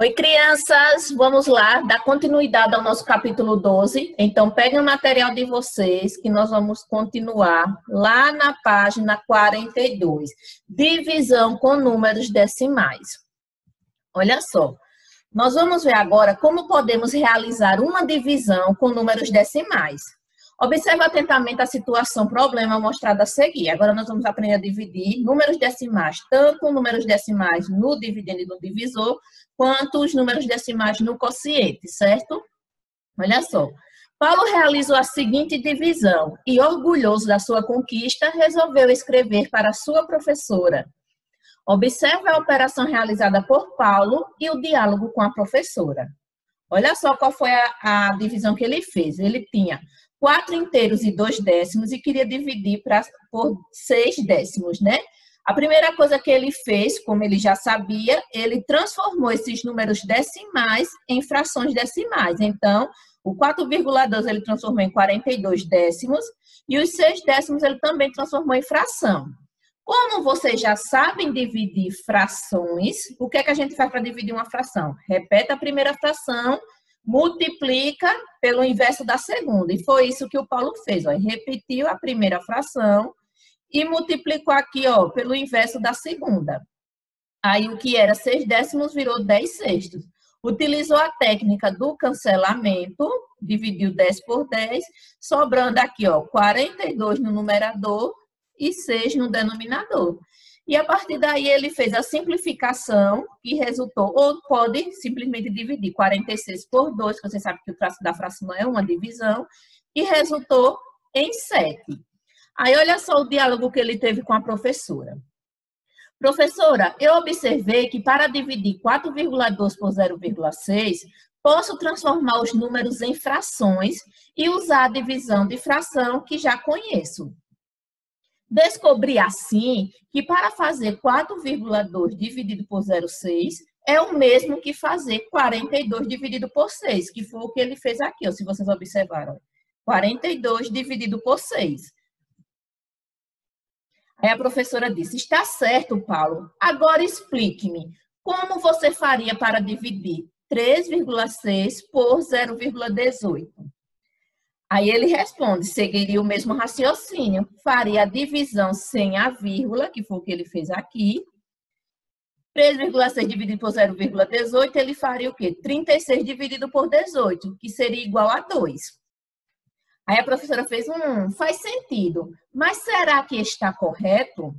Oi, crianças! Vamos lá, dar continuidade ao nosso capítulo 12. Então, peguem o material de vocês, que nós vamos continuar lá na página 42. Divisão com números decimais. Olha só, nós vamos ver agora como podemos realizar uma divisão com números decimais. Observe atentamente a situação, problema mostrada a seguir. Agora nós vamos aprender a dividir números decimais, tanto números decimais no dividendo e no divisor, quanto os números decimais no quociente, certo? Olha só. Paulo realizou a seguinte divisão e, orgulhoso da sua conquista, resolveu escrever para sua professora. Observe a operação realizada por Paulo e o diálogo com a professora. Olha só qual foi a divisão que ele fez. Ele tinha 4 inteiros e 2 décimos e queria dividir por 6 décimos, né? A primeira coisa que ele fez, como ele já sabia, ele transformou esses números decimais em frações decimais. Então, o 4,2 ele transformou em 42 décimos e os 6 décimos ele também transformou em fração. Como vocês já sabem dividir frações, o que é que a gente faz para dividir uma fração? Repete a primeira fração, multiplica pelo inverso da segunda. E foi isso que o Paulo fez. Ó. Repetiu a primeira fração e multiplicou aqui ó, pelo inverso da segunda. Aí o que era 6 décimos virou 10 sextos. Utilizou a técnica do cancelamento, dividiu 10 por 10, sobrando aqui ó, 42 no numerador e 6 no denominador. E a partir daí ele fez a simplificação e resultou, ou pode simplesmente dividir 46 por 2, que você sabe que o traço da fração é uma divisão, e resultou em 7. Aí olha só o diálogo que ele teve com a professora. Professora, eu observei que para dividir 4,2 por 0,6, posso transformar os números em frações e usar a divisão de fração que já conheço. Descobri assim que para fazer 4,2 dividido por 0,6 é o mesmo que fazer 42 dividido por 6, que foi o que ele fez aqui, ó, se vocês observaram. 42 dividido por 6. Aí a professora disse, está certo, Paulo. Agora explique-me, como você faria para dividir 3,6 por 0,18? Aí ele responde, seguiria o mesmo raciocínio, faria a divisão sem a vírgula, que foi o que ele fez aqui. 3,6 dividido por 0,18, ele faria o quê? 36 dividido por 18, que seria igual a 2. Aí a professora fez, faz sentido, mas será que está correto?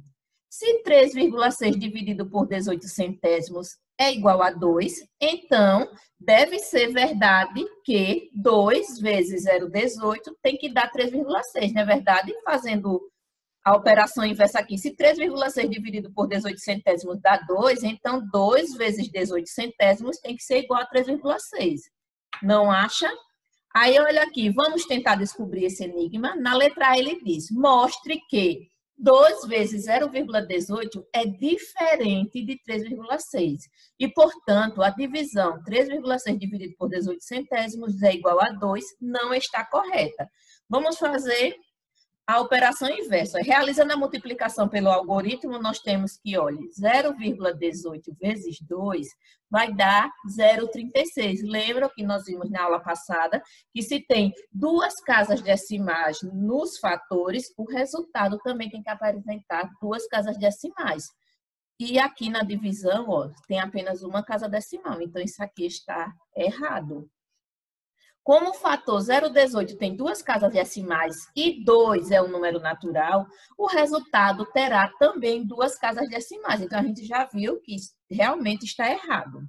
Se 3,6 dividido por 18 centésimos é igual a 2, então deve ser verdade que 2 vezes 0,18 tem que dar 3,6, não é verdade? Fazendo a operação inversa aqui, se 3,6 dividido por 18 centésimos dá 2, então 2 vezes 18 centésimos tem que ser igual a 3,6. Não acha? Aí olha aqui, vamos tentar descobrir esse enigma. Na letra A ele diz, mostre que 2 vezes 0,18 é diferente de 3,6. E, portanto, a divisão 3,6 dividido por 18 centésimos é igual a 2, não está correta. Vamos fazer a operação inversa. Realizando a multiplicação pelo algoritmo, nós temos que, olha, 0,18 vezes 2 vai dar 0,36. Lembram que nós vimos na aula passada que se tem 2 casas decimais nos fatores, o resultado também tem que apresentar 2 casas decimais. E aqui na divisão, ó, tem apenas uma casa decimal, então isso aqui está errado. Como o fator 0,18 tem 2 casas decimais e 2 é um número natural, o resultado terá também 2 casas decimais. Então, a gente já viu que realmente está errado.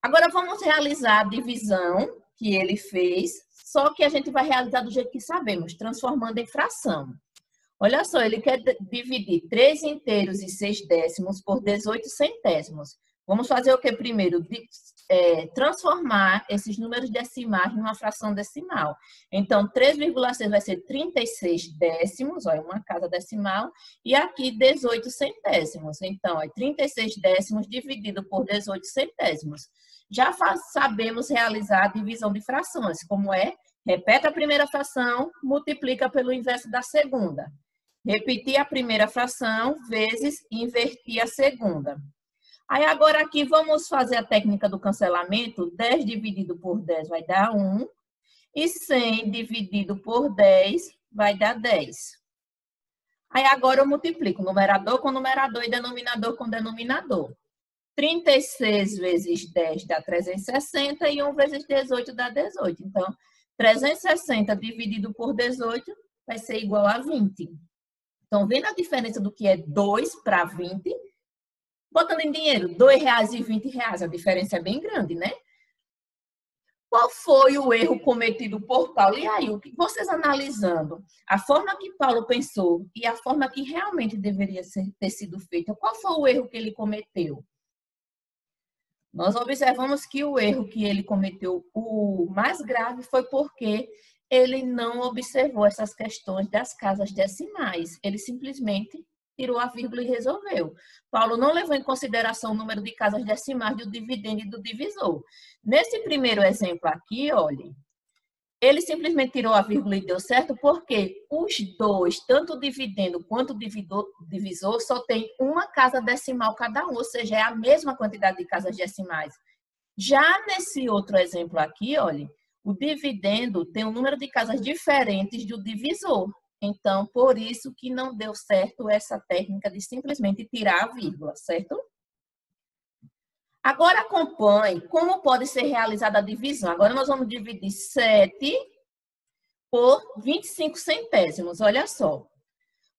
Agora, vamos realizar a divisão que ele fez, só que a gente vai realizar do jeito que sabemos, transformando em fração. Olha só, ele quer dividir 3 inteiros e 6 décimos por 18 centésimos. Vamos fazer o que primeiro? Transformar esses números decimais numa fração decimal. Então, 3,6 vai ser 36 décimos, ó, é uma casa decimal, e aqui 18 centésimos. Então, 36 décimos dividido por 18 centésimos. Já sabemos realizar a divisão de frações, como é? Repete a primeira fração, multiplica pelo inverso da segunda. Repetir a primeira fração vezes invertir a segunda. Aí agora aqui vamos fazer a técnica do cancelamento. 10 dividido por 10 vai dar 1. E 100 dividido por 10 vai dar 10. Aí agora eu multiplico numerador com numerador e denominador com denominador. 36 vezes 10 dá 360 e 1 vezes 18 dá 18. Então, 360 dividido por 18 vai ser igual a 20. Então, vendo a diferença do que é 2 para 20, botando em dinheiro, R$ 2,00 e R$ 20, a diferença é bem grande, né? Qual foi o erro cometido por Paulo? E aí, vocês analisando a forma que Paulo pensou e a forma que realmente deveria ter sido feita, qual foi o erro que ele cometeu? Nós observamos que o erro que ele cometeu, o mais grave, foi porque ele não observou essas questões das casas decimais. Ele simplesmente tirou a vírgula e resolveu. Paulo não levou em consideração o número de casas decimais do dividendo e do divisor. Nesse primeiro exemplo aqui, olha, ele simplesmente tirou a vírgula e deu certo porque os dois, tanto o dividendo quanto o divisor, só tem uma casa decimal cada um, ou seja, é a mesma quantidade de casas decimais. Já nesse outro exemplo aqui, olha, o dividendo tem um número de casas diferentes do divisor. Então, por isso que não deu certo essa técnica de simplesmente tirar a vírgula, certo? Agora acompanhe como pode ser realizada a divisão. Agora nós vamos dividir 7 por 25 centésimos, olha só.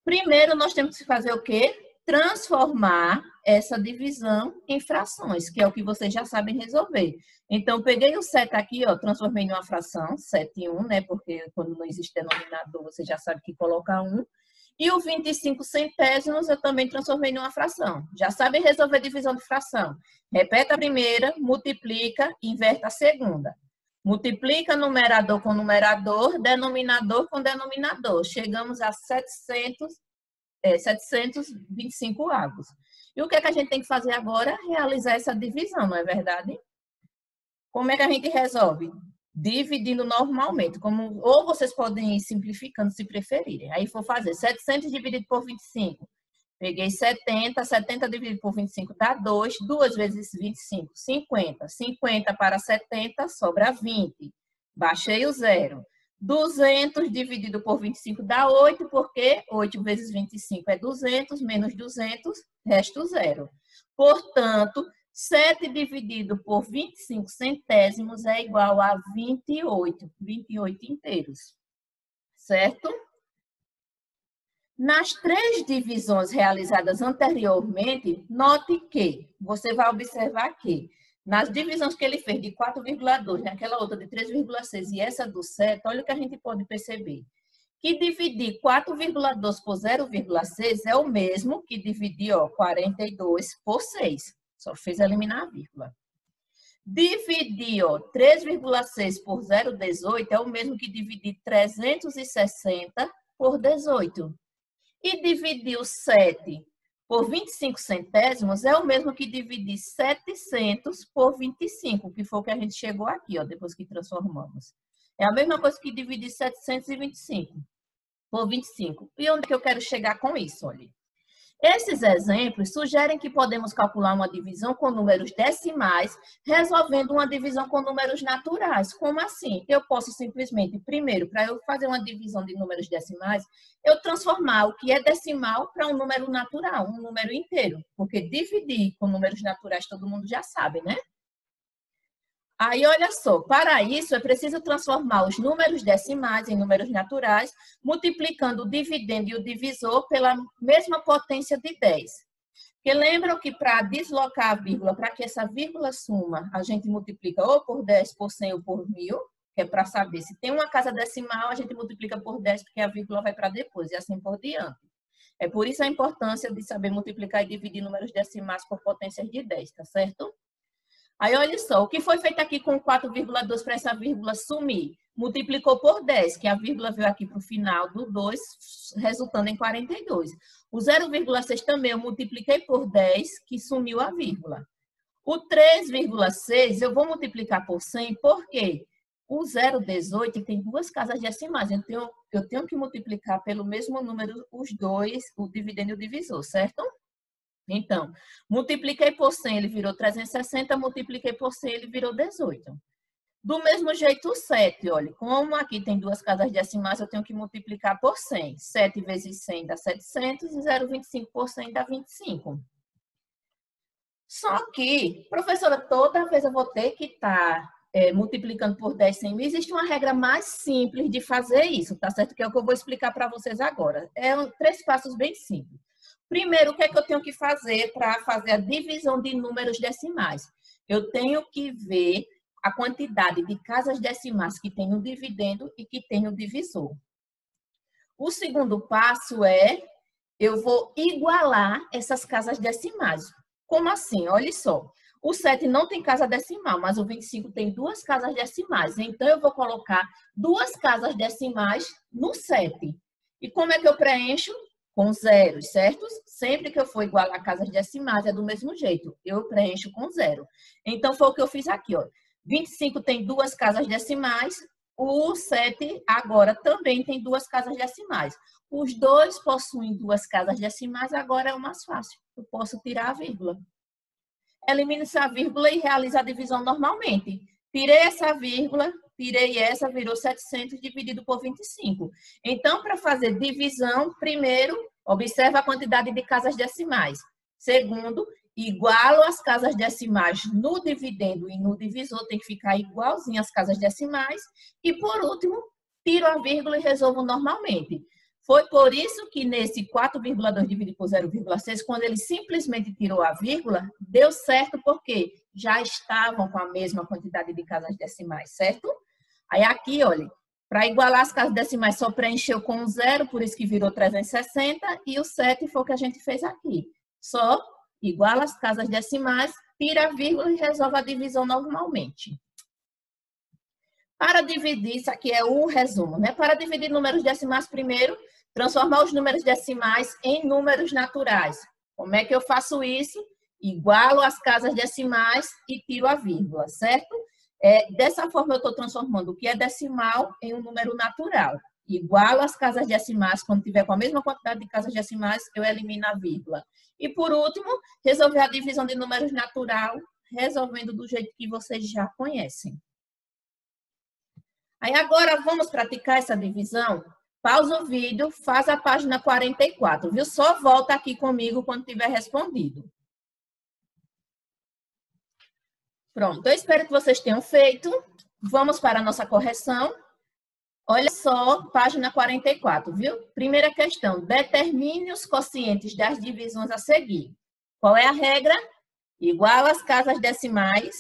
Primeiro nós temos que fazer o quê? Transformar essa divisão em frações, que é o que vocês já sabem resolver. Então, peguei o 7 aqui, ó, transformei em uma fração, 7 em 1, né? Porque quando não existe denominador, você já sabe que coloca 1. E o 25 centésimos eu também transformei em uma fração. Já sabe resolver divisão de fração. Repete a primeira, multiplica, inverte a segunda. Multiplica numerador com numerador, denominador com denominador. Chegamos a 725 avos. E o que é que a gente tem que fazer agora? Realizar essa divisão, não é verdade? Como é que a gente resolve? Dividindo normalmente. Ou vocês podem ir simplificando, se preferirem. Aí vou fazer 700 dividido por 25. Peguei 70, 70 dividido por 25 dá 2. 2 vezes 25, 50. 50 para 70 sobra 20. Baixei o zero. 200 dividido por 25 dá 8, porque 8 vezes 25 é 200, menos 200, resta o zero. Portanto, 7 dividido por 25 centésimos é igual a 28, 28 inteiros, certo? Nas 3 divisões realizadas anteriormente, note que, você vai observar que, nas divisões que ele fez de 4,2, naquela outra de 3,6 e essa do 7, olha o que a gente pode perceber. Que dividir 4,2 por 0,6 é o mesmo que dividir 42 por 6. Só fez eliminar a vírgula. Dividir 3,6 por 0,18 é o mesmo que dividir 360 por 18. E dividir o 7 por 25 centésimos é o mesmo que dividir 700 por 25, que foi o que a gente chegou aqui, depois que transformamos. É a mesma coisa que dividir 725 por 25. E onde que eu quero chegar com isso? Olha. Esses exemplos sugerem que podemos calcular uma divisão com números decimais, resolvendo uma divisão com números naturais. Como assim? Eu posso simplesmente, primeiro, para eu fazer uma divisão de números decimais, eu transformar o que é decimal para um número natural, um número inteiro. Porque dividir com números naturais todo mundo já sabe, né? Aí, olha só, para isso é preciso transformar os números decimais em números naturais, multiplicando o dividendo e o divisor pela mesma potência de 10. Porque lembram que para deslocar a vírgula, para que essa vírgula suma, a gente multiplica ou por 10, por 100 ou por 1000, que é para saber se tem uma casa decimal, a gente multiplica por 10, porque a vírgula vai para depois, e assim por diante. É por isso a importância de saber multiplicar e dividir números decimais por potências de 10, tá certo? Aí, olha só, o que foi feito aqui com 4,2 para essa vírgula sumir? Multiplicou por 10, que a vírgula veio aqui para o final do 2, resultando em 42. O 0,6 também eu multipliquei por 10, que sumiu a vírgula. O 3,6 eu vou multiplicar por 100, por quê? O 0,18 tem duas casas decimais, então eu tenho que multiplicar pelo mesmo número os dois, o dividendo e o divisor, certo? Então, multipliquei por 100, ele virou 360, multipliquei por 100, ele virou 18. Do mesmo jeito, o 7, olha, como aqui tem duas casas decimais, eu tenho que multiplicar por 100. 7 vezes 100 dá 700 e 0,25 por 100 dá 25. Só que, professora, toda vez eu vou ter que estar multiplicando por 10 100 mil. Existe uma regra mais simples de fazer isso, tá certo? Que é o que eu vou explicar para vocês agora. 3 passos bem simples. Primeiro, o que é que eu tenho que fazer para fazer a divisão de números decimais? Eu tenho que ver a quantidade de casas decimais que tem no dividendo e que tem no divisor. O segundo passo eu vou igualar essas casas decimais. Como assim? Olha só. O 7 não tem casa decimal, mas o 25 tem duas casas decimais. Então, eu vou colocar duas casas decimais no 7. E como é que eu preencho? Com zeros, certo? Sempre que eu for igualar casas decimais, é do mesmo jeito. Eu preencho com zero. Então, foi o que eu fiz aqui, ó. 25 tem duas casas decimais, o 7 agora também tem duas casas decimais. Os dois possuem duas casas decimais, agora é o mais fácil. Eu posso tirar a vírgula. Elimino essa vírgula e realizo a divisão normalmente. Tirei essa vírgula, tirei essa, virou 700 dividido por 25. Então, para fazer divisão, primeiro, observa a quantidade de casas decimais. Segundo, igualo as casas decimais no dividendo e no divisor, tem que ficar igualzinho às casas decimais. E, por último, tiro a vírgula e resolvo normalmente. Foi por isso que nesse 4,2 dividido por 0,6, quando ele simplesmente tirou a vírgula, deu certo porque já estavam com a mesma quantidade de casas decimais, certo? Aí aqui, olha, para igualar as casas decimais só preencheu com 0, por isso que virou 360, e o 7 foi o que a gente fez aqui. Só iguala as casas decimais, tira a vírgula e resolve a divisão normalmente. Para dividir, isso aqui é o resumo, né? Para dividir números decimais, primeiro, transformar os números decimais em números naturais. Como é que eu faço isso? Igualo as casas decimais e tiro a vírgula, certo? Dessa forma, eu estou transformando o que é decimal em um número natural. Igualo as casas decimais, quando tiver com a mesma quantidade de casas decimais, eu elimino a vírgula. E, por último, resolver a divisão de números natural, resolvendo do jeito que vocês já conhecem. Aí, agora, vamos praticar essa divisão? Pausa o vídeo, faz a página 44, viu? Só volta aqui comigo quando tiver respondido. Pronto, eu espero que vocês tenham feito. Vamos para a nossa correção. Olha só, página 44, viu? Primeira questão, determine os quocientes das divisões a seguir. Qual é a regra? Iguala as casas decimais,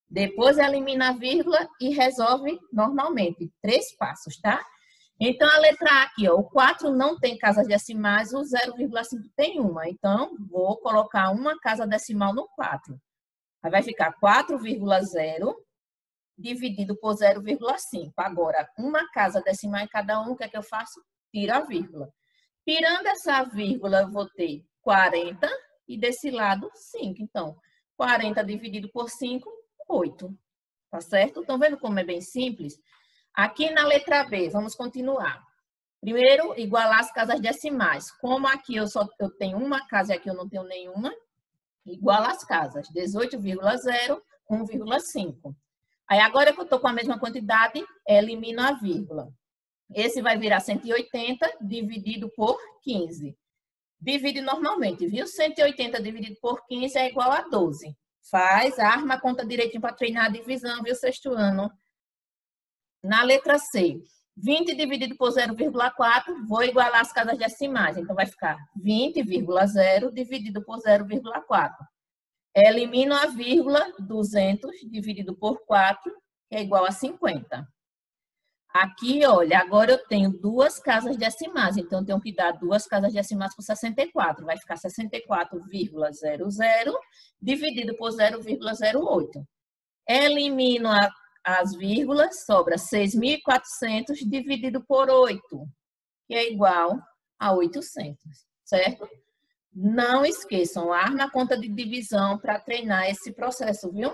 depois elimina a vírgula e resolve normalmente. 3 passos, tá? Então, a letra A aqui, ó, o 4 não tem casas decimais, o 0,5 tem uma. Então, vou colocar uma casa decimal no 4. Aí vai ficar 4,0 dividido por 0,5. Agora, uma casa decimal em cada um, o que é que eu faço? Tiro a vírgula. Tirando essa vírgula, eu vou ter 40 e desse lado 5. Então, 40 dividido por 5, 8. Tá certo? Estão vendo como é bem simples? Aqui na letra B, vamos continuar. Primeiro, igualar as casas decimais. Como aqui eu tenho uma casa e aqui eu não tenho nenhuma, iguala as casas. 18,0, 1,5. Aí agora que eu estou com a mesma quantidade, elimino a vírgula. Esse vai virar 180 dividido por 15. Divide normalmente, viu? 180 dividido por 15 é igual a 12. Arma a conta direitinho para treinar a divisão, viu, sexto ano? Na letra C, 20 dividido por 0,4, vou igualar as casas decimais. Então, vai ficar 20,0 dividido por 0,4. Elimino a vírgula, 200 dividido por 4, que é igual a 50. Aqui, olha, agora eu tenho duas casas decimais. Então, eu tenho que dar duas casas decimais por 64. Vai ficar 64,00 dividido por 0,08. Elimino as vírgulas, sobra 6.400 dividido por 8, que é igual a 800, certo? Não esqueçam, arma a conta de divisão para treinar esse processo, viu?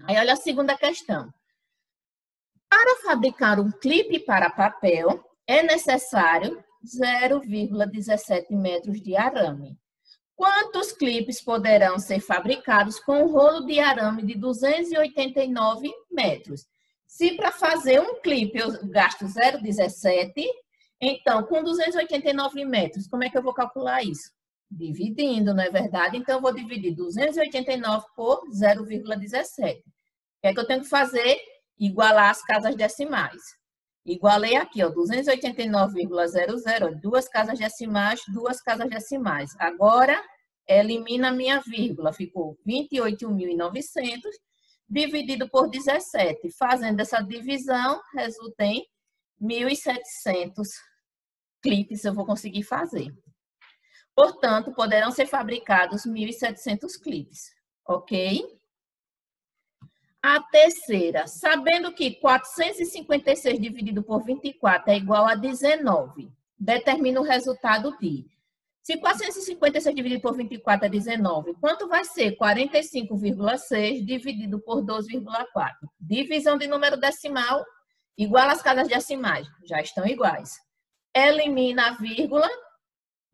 Aí, olha a segunda questão. Para fabricar um clipe para papel, é necessário 0,17 metros de arame. Quantos clipes poderão ser fabricados com um rolo de arame de 289 metros? Se para fazer um clipe eu gasto 0,17, então com 289 metros, como é que eu vou calcular isso? Dividindo, não é verdade? Então, eu vou dividir 289 por 0,17. O que é que eu tenho que fazer? Igualar as casas decimais. Igualei aqui, ó, 289,00, duas casas decimais. Agora, elimina a minha vírgula, ficou 28.900 dividido por 17. Fazendo essa divisão, resulta em 1.700 clipes eu vou conseguir fazer. Portanto, poderão ser fabricados 1.700 clipes, ok? A terceira, sabendo que 456 dividido por 24 é igual a 19, determina o resultado de... Se 456 dividido por 24 é 19, quanto vai ser 45,6 dividido por 12,4? Divisão de número decimal igual às casas decimais, já estão iguais. Elimina a vírgula.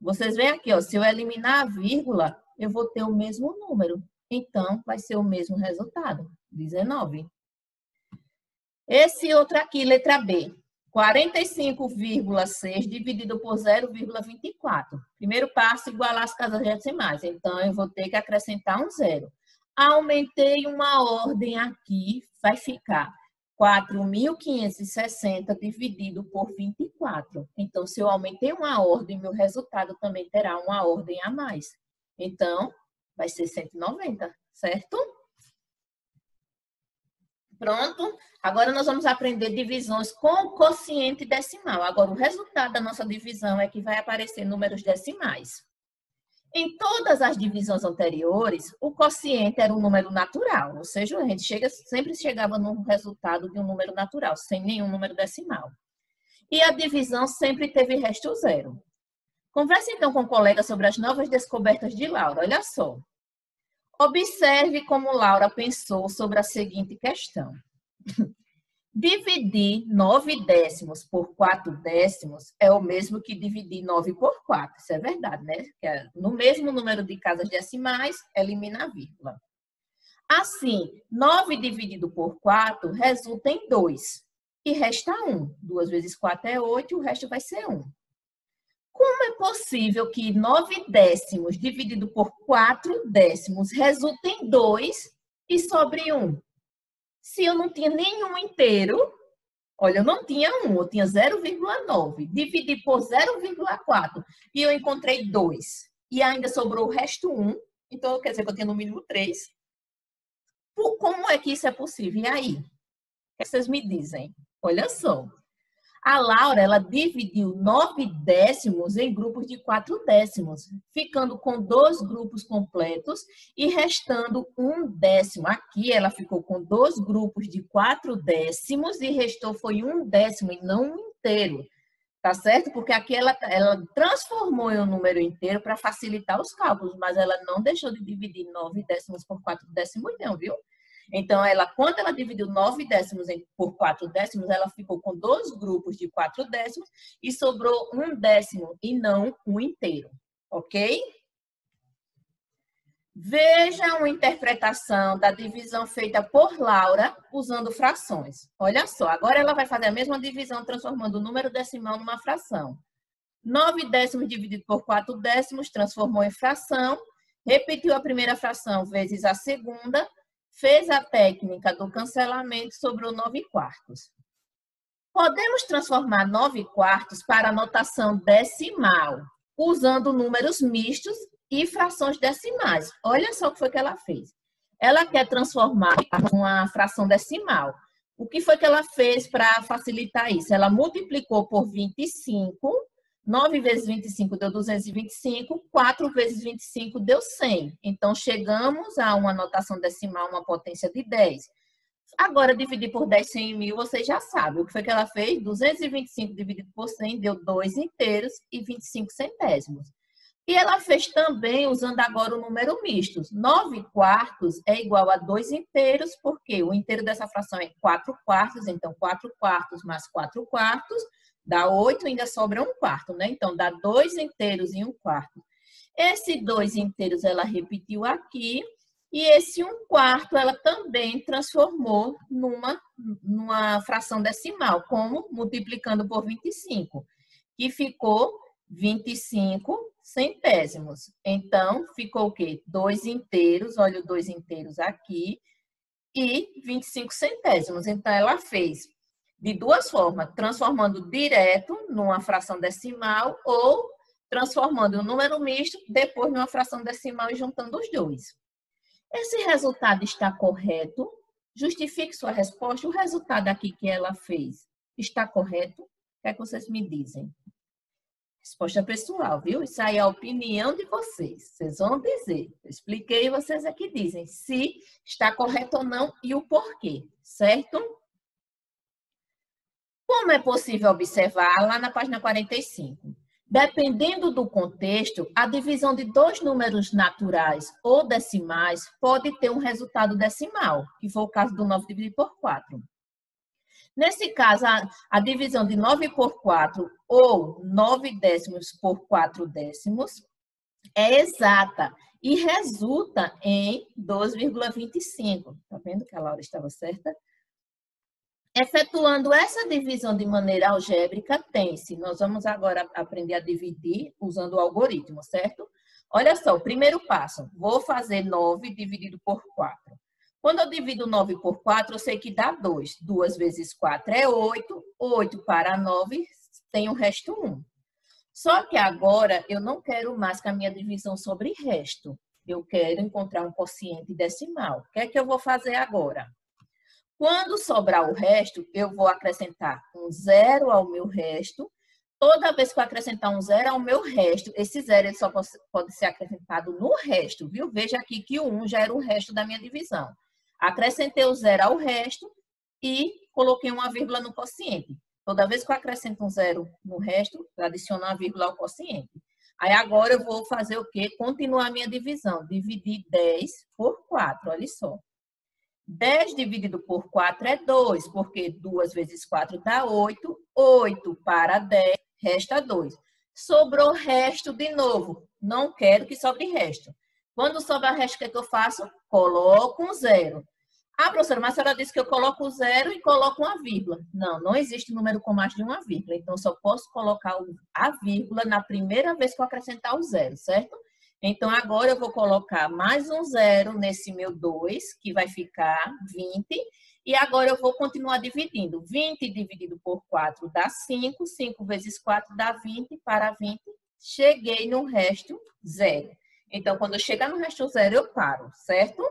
Vocês veem aqui, ó, se eu eliminar a vírgula, eu vou ter o mesmo número. Então, vai ser o mesmo resultado, 19. Esse outro aqui, letra B, 45,6 dividido por 0,24. Primeiro passo, igualar as casas decimais. Então, eu vou ter que acrescentar um zero. Aumentei uma ordem aqui, vai ficar 4.560 dividido por 24. Então, se eu aumentei uma ordem, meu resultado também terá uma ordem a mais. Então, vai ser 190, certo? Pronto. Agora, nós vamos aprender divisões com quociente decimal. Agora, o resultado da nossa divisão é que vai aparecer números decimais. Em todas as divisões anteriores, o quociente era um número natural, ou seja, a gente sempre chegava no resultado de um número natural, sem nenhum número decimal. E a divisão sempre teve resto zero. Converse então com o colega sobre as novas descobertas de Laura. Olha só. Observe como Laura pensou sobre a seguinte questão. Dividir 9 décimos por 4 décimos é o mesmo que dividir 9 por 4. Isso é verdade, né? No mesmo número de casas decimais, elimina a vírgula. Assim, 9 dividido por 4 resulta em 2. E resta 1. 2 vezes 4 é 8, o resto vai ser 1. Como é possível que 9 décimos dividido por 4 décimos resulte em 2 e sobre 1? Se eu não tinha nenhum inteiro, olha, eu não tinha 1, eu tinha 0,9. Dividi por 0,4 e eu encontrei 2. E ainda sobrou o resto 1, então quer dizer que eu tinha no mínimo 3. Como é que isso é possível? E aí? O que vocês me dizem? Olha só. A Laura, ela dividiu 9 décimos em grupos de 4 décimos, ficando com 2 grupos completos e restando 1 décimo. Aqui ela ficou com 2 grupos de 4 décimos e restou foi 1 décimo e não um inteiro. Tá certo? Porque aqui ela transformou em um número inteiro para facilitar os cálculos, mas ela não deixou de dividir 9 décimos por 4 décimos não, viu? Então, quando ela dividiu 9 décimos por 4 décimos, ela ficou com 2 grupos de 4 décimos e sobrou 1 décimo e não um inteiro, ok? Veja uma interpretação da divisão feita por Laura usando frações. Olha só, agora ela vai fazer a mesma divisão transformando o número decimal numa fração. 9 décimos dividido por 4 décimos transformou em fração, repetiu a primeira fração vezes a segunda, fez a técnica do cancelamento e sobrou 9 quartos. Podemos transformar 9 quartos para a notação decimal, usando números mistos e frações decimais. Olha só o que foi que ela fez. Ela quer transformar uma fração decimal. O que foi que ela fez para facilitar isso? Ela multiplicou por 25. 9 vezes 25 deu 225, 4 vezes 25 deu 100. Então, chegamos a uma notação decimal, uma potência de 10. Agora, dividir por 10, 100 mil, vocês já sabem. O que foi que ela fez? 225 dividido por 100 deu 2 inteiros e 25 centésimos. E ela fez também usando agora o número misto. 9 quartos é igual a 2 inteiros, porque o inteiro dessa fração é 4 quartos, então 4 quartos mais 4 quartos dá 8, ainda sobra 1 quarto, né? Então, dá 2 inteiros e 1 quarto. Esse 2 inteiros ela repetiu aqui. E esse 1/4 ela também transformou numa fração decimal, como multiplicando por 25, que ficou 25 centésimos. Então, ficou o quê? 2 inteiros, olha o 2 inteiros aqui, e 25 centésimos. Então, ela fez de duas formas, transformando direto numa fração decimal ou transformando um número misto, depois numa fração decimal e juntando os dois. Esse resultado está correto? Justifique sua resposta. O resultado aqui que ela fez está correto? O que é que vocês me dizem? Resposta pessoal, viu? Isso aí é a opinião de vocês. Vocês vão dizer. Eu expliquei e vocês aqui dizem se está correto ou não e o porquê, certo? Como é possível observar lá na página 45? Dependendo do contexto, a divisão de dois números naturais ou decimais pode ter um resultado decimal, que foi o caso do 9 dividido por 4. Nesse caso, a divisão de 9 por 4 ou 9 décimos por 4 décimos é exata e resulta em 2,25. Tá vendo que a Laura estava certa? Efetuando essa divisão de maneira algébrica, tem-se. Nós vamos agora aprender a dividir usando o algoritmo, certo? Olha só, o primeiro passo. Vou fazer 9 dividido por 4. Quando eu divido 9 por 4, eu sei que dá 2. 2 vezes 4 é 8. 8 para 9 tem o resto 1. Só que agora eu não quero mais que a minha divisão sobre resto. Eu quero encontrar um quociente decimal. O que é que eu vou fazer agora? Quando sobrar o resto, eu vou acrescentar um zero ao meu resto. Toda vez que eu acrescentar um zero ao meu resto, esse zero ele só pode ser acrescentado no resto, viu? Veja aqui que o 1 já era o resto da minha divisão. Acrescentei o zero ao resto e coloquei uma vírgula no quociente. Toda vez que eu acrescento um zero no resto, eu adiciono uma vírgula ao quociente. Aí agora eu vou fazer o quê? Continuar a minha divisão. Dividir 10 por 4, olha só. 10 dividido por 4 é 2, porque 2 vezes 4 dá 8. 8 para 10, resta 2. Sobrou resto de novo. Não quero que sobre resto. Quando sobra resto, o que é que eu faço? Coloco um zero. Ah, professora, mas a senhora disse que eu coloco o zero e coloco uma vírgula. Não, não existe número com mais de uma vírgula. Então, eu só posso colocar a vírgula na primeira vez que eu acrescentar o zero, certo? Então, agora eu vou colocar mais um zero nesse meu 2, que vai ficar 20. E agora eu vou continuar dividindo. 20 dividido por 4 dá 5. 5 vezes 4 dá 20. Para 20, cheguei no resto zero. Então, quando eu chegar no resto zero, eu paro, certo?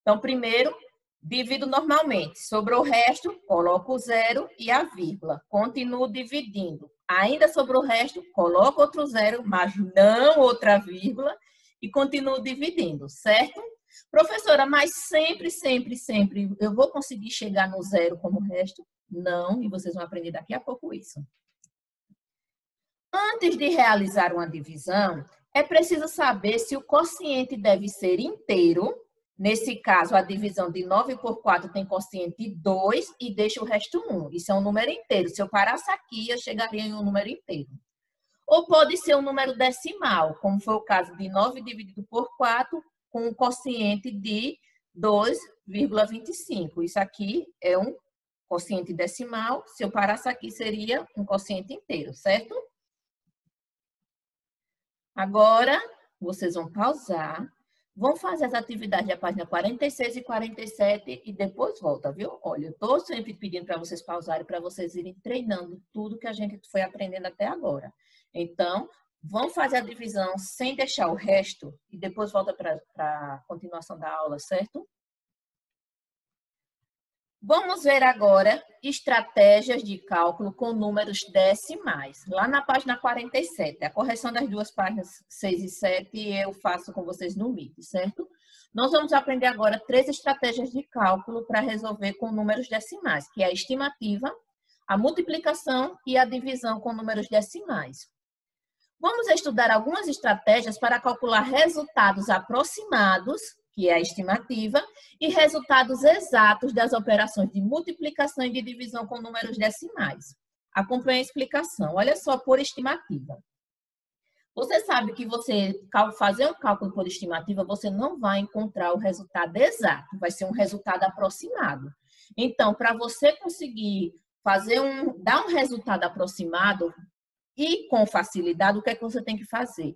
Então, primeiro, divido normalmente. Sobrou o resto, coloco o zero e a vírgula. Continuo dividindo. Ainda sobrou o resto, coloco outro zero, mas não outra vírgula, e continuo dividindo, certo? Professora, mas sempre eu vou conseguir chegar no zero como resto? Não, e vocês vão aprender daqui a pouco isso. Antes de realizar uma divisão, é preciso saber se o quociente deve ser inteiro. Nesse caso, a divisão de 9 por 4 tem quociente 2 e deixa o resto 1. Isso é um número inteiro. Se eu parasse aqui, eu chegaria em um número inteiro. Ou pode ser um número decimal, como foi o caso de 9 dividido por 4, com um quociente de 2,25. Isso aqui é um quociente decimal. Se eu parasse aqui, seria um quociente inteiro, certo? Agora, vocês vão pausar. Vão fazer as atividades da página 46 e 47 e depois volta, viu? Olha, eu estou sempre pedindo para vocês pausarem, para vocês irem treinando tudo que a gente foi aprendendo até agora. Então, vão fazer a divisão sem deixar o resto e depois volta para a continuação da aula, certo? Vamos ver agora estratégias de cálculo com números decimais. Lá na página 47, a correção das duas páginas 6 e 7 eu faço com vocês no Meet, certo? Nós vamos aprender agora 3 estratégias de cálculo para resolver com números decimais, que é a estimativa, a multiplicação e a divisão com números decimais. Vamos estudar algumas estratégias para calcular resultados aproximados, que é a estimativa, e resultados exatos das operações de multiplicação e de divisão com números decimais. Acompanhe a explicação. Olha só, por estimativa. Você sabe que você fazer um cálculo por estimativa, você não vai encontrar o resultado exato, vai ser um resultado aproximado. Então, para você conseguir dar um resultado aproximado e com facilidade, o que é que você tem que fazer?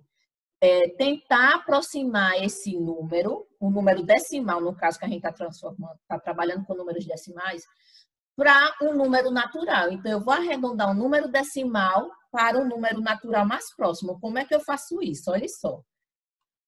Tentar aproximar esse número, o número decimal, no caso que a gente está trabalhando com números decimais, para um número natural. Então, eu vou arredondar um número decimal para um número natural mais próximo. Como é que eu faço isso? Olha só.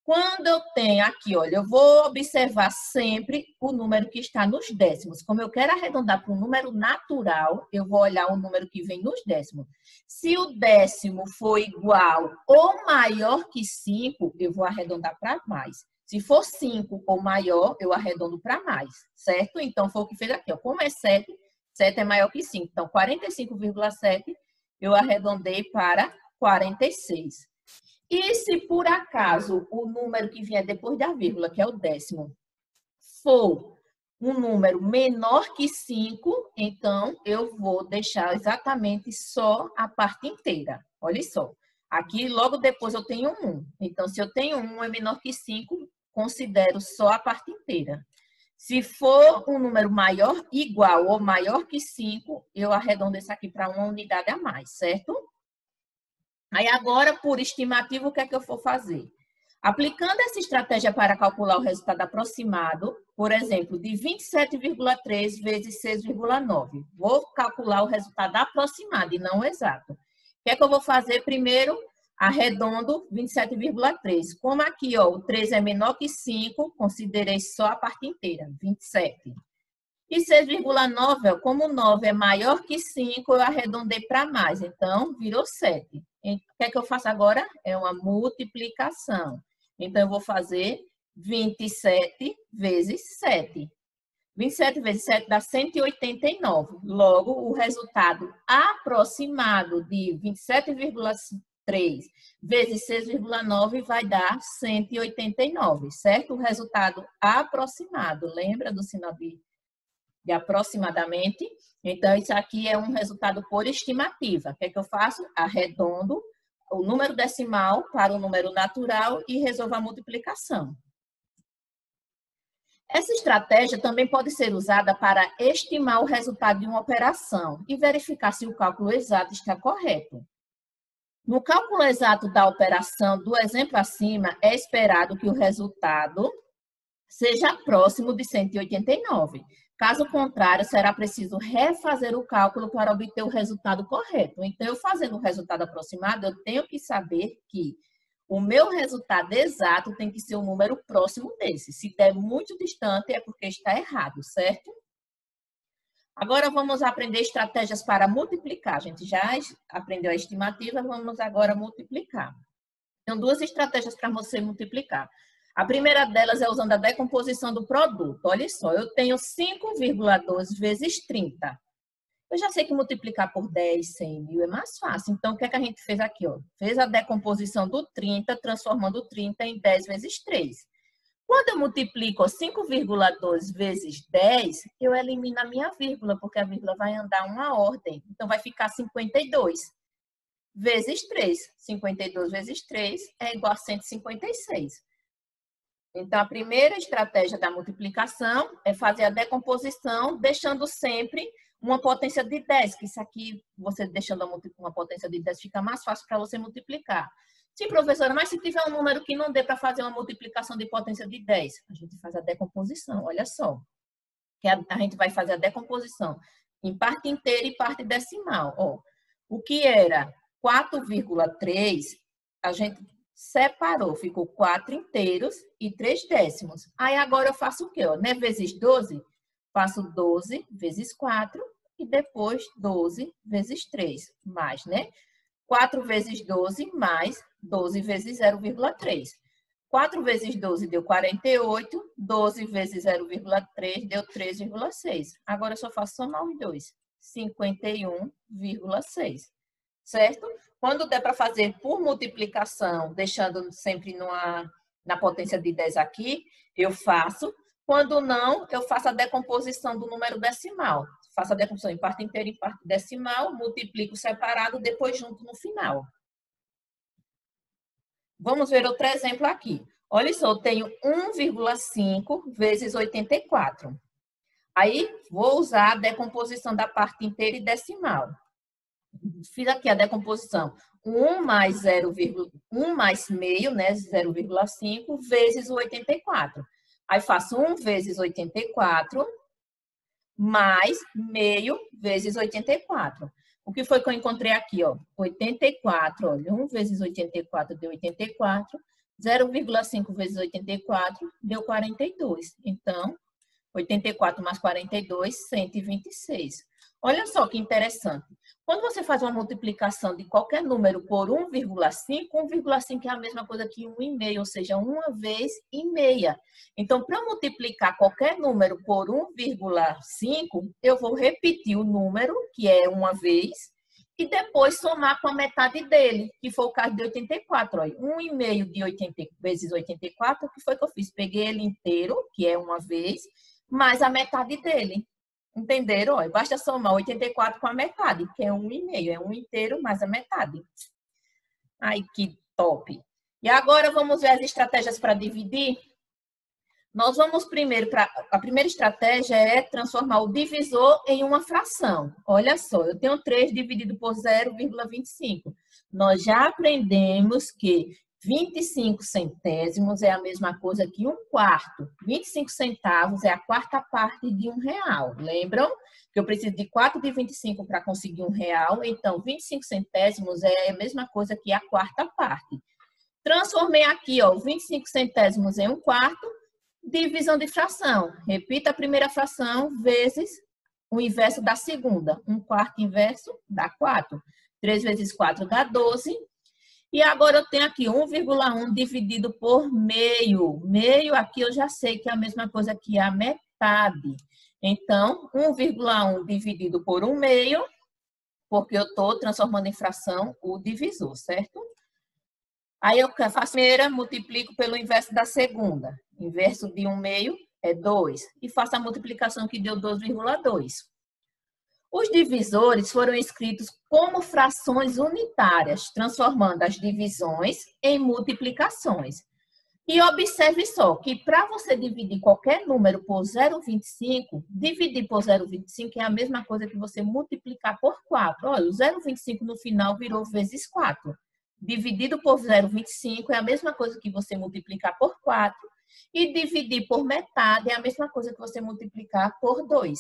Quando eu tenho aqui, olha, eu vou observar sempre o número que está nos décimos. Como eu quero arredondar para um número natural, eu vou olhar o número que vem nos décimos. Se o décimo for igual ou maior que 5, eu vou arredondar para mais. Se for 5 ou maior, eu arredondo para mais, certo? Então, foi o que fez aqui. Ó. Como é 7, 7 é maior que 5. Então, 45,7 eu arredondei para 46. E se por acaso o número que vier depois da vírgula, que é o décimo, for um número menor que 5, então eu vou deixar exatamente só a parte inteira. Olha só. Aqui logo depois eu tenho 1. Então, se eu tenho 1 é menor que 5, considero só a parte inteira. Se for um número maior, igual ou maior que 5, eu arredondo isso aqui para uma unidade a mais, certo? Aí agora, por estimativa, o que é que eu vou fazer? Aplicando essa estratégia para calcular o resultado aproximado, por exemplo, de 27,3 vezes 6,9. Vou calcular o resultado aproximado e não o exato. O que é que eu vou fazer? Primeiro, arredondo 27,3. Como aqui, ó, o 3 é menor que 5, considerei só a parte inteira, 27. E 6,9, como 9 é maior que 5, eu arredondei para mais. Então, virou 7. O que é que eu faço agora? É uma multiplicação. Então, eu vou fazer 27 vezes 7. 27 vezes 7 dá 189. Logo, o resultado aproximado de 27,3 vezes 6,9 vai dar 189, certo? O resultado aproximado. Lembra do sinal de aproximadamente. Então, isso aqui é um resultado por estimativa. O que é que eu faço? Arredondo o número decimal para o número natural e resolvo a multiplicação. Essa estratégia também pode ser usada para estimar o resultado de uma operação e verificar se o cálculo exato está correto. No cálculo exato da operação do exemplo acima, é esperado que o resultado seja próximo de 189. Caso contrário, será preciso refazer o cálculo para obter o resultado correto. Então, eu fazendo o resultado aproximado, eu tenho que saber que o meu resultado exato tem que ser um número próximo desse. Se der muito distante, é porque está errado, certo? Agora, vamos aprender estratégias para multiplicar. A gente já aprendeu a estimativa, vamos agora multiplicar. Tem duas estratégias para você multiplicar. A primeira delas é usando a decomposição do produto. Olha só, eu tenho 5,12 vezes 30. Eu já sei que multiplicar por 10, 100 mil é mais fácil. Então, o que é que a gente fez aqui? Ó? Fez a decomposição do 30, transformando 30 em 10 vezes 3. Quando eu multiplico 5,12 vezes 10, eu elimino a minha vírgula, porque a vírgula vai andar uma ordem. Então, vai ficar 52 vezes 3. 52 vezes 3 é igual a 156. Então, a primeira estratégia da multiplicação é fazer a decomposição, deixando sempre uma potência de 10, que isso aqui, você deixando uma potência de 10, fica mais fácil para você multiplicar. Sim, professora, mas se tiver um número que não dê para fazer uma multiplicação de potência de 10, a gente faz a decomposição, olha só. Que a gente vai fazer a decomposição em parte inteira e parte decimal. Ó, o que era 4,3, a gente separou, ficou 4 inteiros e 3 décimos. Aí agora eu faço o quê? Ó, né? Vezes 12, faço 12 vezes 4 e depois 12 vezes 3, mais, né? 4 vezes 12 mais 12 vezes 0,3. 4 vezes 12 deu 48, 12 vezes 0,3 deu 3,6. Agora eu só faço somar os dois, 51,6. Certo? Quando der para fazer por multiplicação, deixando sempre na potência de 10 aqui, eu faço. Quando não, eu faço a decomposição do número decimal. Faço a decomposição em parte inteira e em parte decimal, multiplico separado, depois junto no final. Vamos ver outro exemplo aqui. Olha só, eu tenho 1,5 vezes 84. Aí, vou usar a decomposição da parte inteira e decimal. Fiz aqui a decomposição. 1 mais 1 mais meio, né, 0,5, vezes o 84. Aí, faço 1 vezes 84, mais meio vezes 84. O que foi que eu encontrei aqui, ó? 84, olha, 1 vezes 84 deu 84, 0,5 vezes 84 deu 42. Então, 84 mais 42, 126. Olha só que interessante. Quando você faz uma multiplicação de qualquer número por 1,5, 1,5 é a mesma coisa que 1,5, ou seja, uma vez e meia. Então, para multiplicar qualquer número por 1,5, eu vou repetir o número, que é uma vez, e depois somar com a metade dele, que foi o caso de 84. 1,5 de 80 vezes 84, o que foi que eu fiz? Peguei ele inteiro, que é uma vez, mais a metade dele. Entenderam? Basta somar 84 com a metade, que é 1,5. É 1 inteiro mais a metade. Ai, que top! E agora vamos ver as estratégias para dividir. Nós vamos primeiro para... A primeira estratégia é transformar o divisor em uma fração. Olha só, eu tenho 3 dividido por 0,25. Nós já aprendemos que 25 centésimos é a mesma coisa que 1/4. 25 centavos é a quarta parte de R$1. Lembram? Que eu preciso de 4 de 25 para conseguir R$1. Então, 25 centésimos é a mesma coisa que a quarta parte. Transformei aqui, ó, 25 centésimos em 1/4. Divisão de fração. Repita a primeira fração vezes o inverso da segunda. 1/4 inverso dá 4. 3 vezes 4 dá 12. E agora eu tenho aqui 1,1 dividido por meio. Meio aqui eu já sei que é a mesma coisa que a metade. Então, 1,1 dividido por 1/2, porque eu estou transformando em fração o divisor, certo? Aí eu faço a primeira, multiplico pelo inverso da segunda. Inverso de 1/2 é 2. E faço a multiplicação que deu 2,2. Os divisores foram escritos como frações unitárias, transformando as divisões em multiplicações. E observe só que para você dividir qualquer número por 0,25, dividir por 0,25 é a mesma coisa que você multiplicar por 4. Olha, o 0,25 no final virou vezes 4. Dividido por 0,25 é a mesma coisa que você multiplicar por 4. E dividir por metade é a mesma coisa que você multiplicar por 2.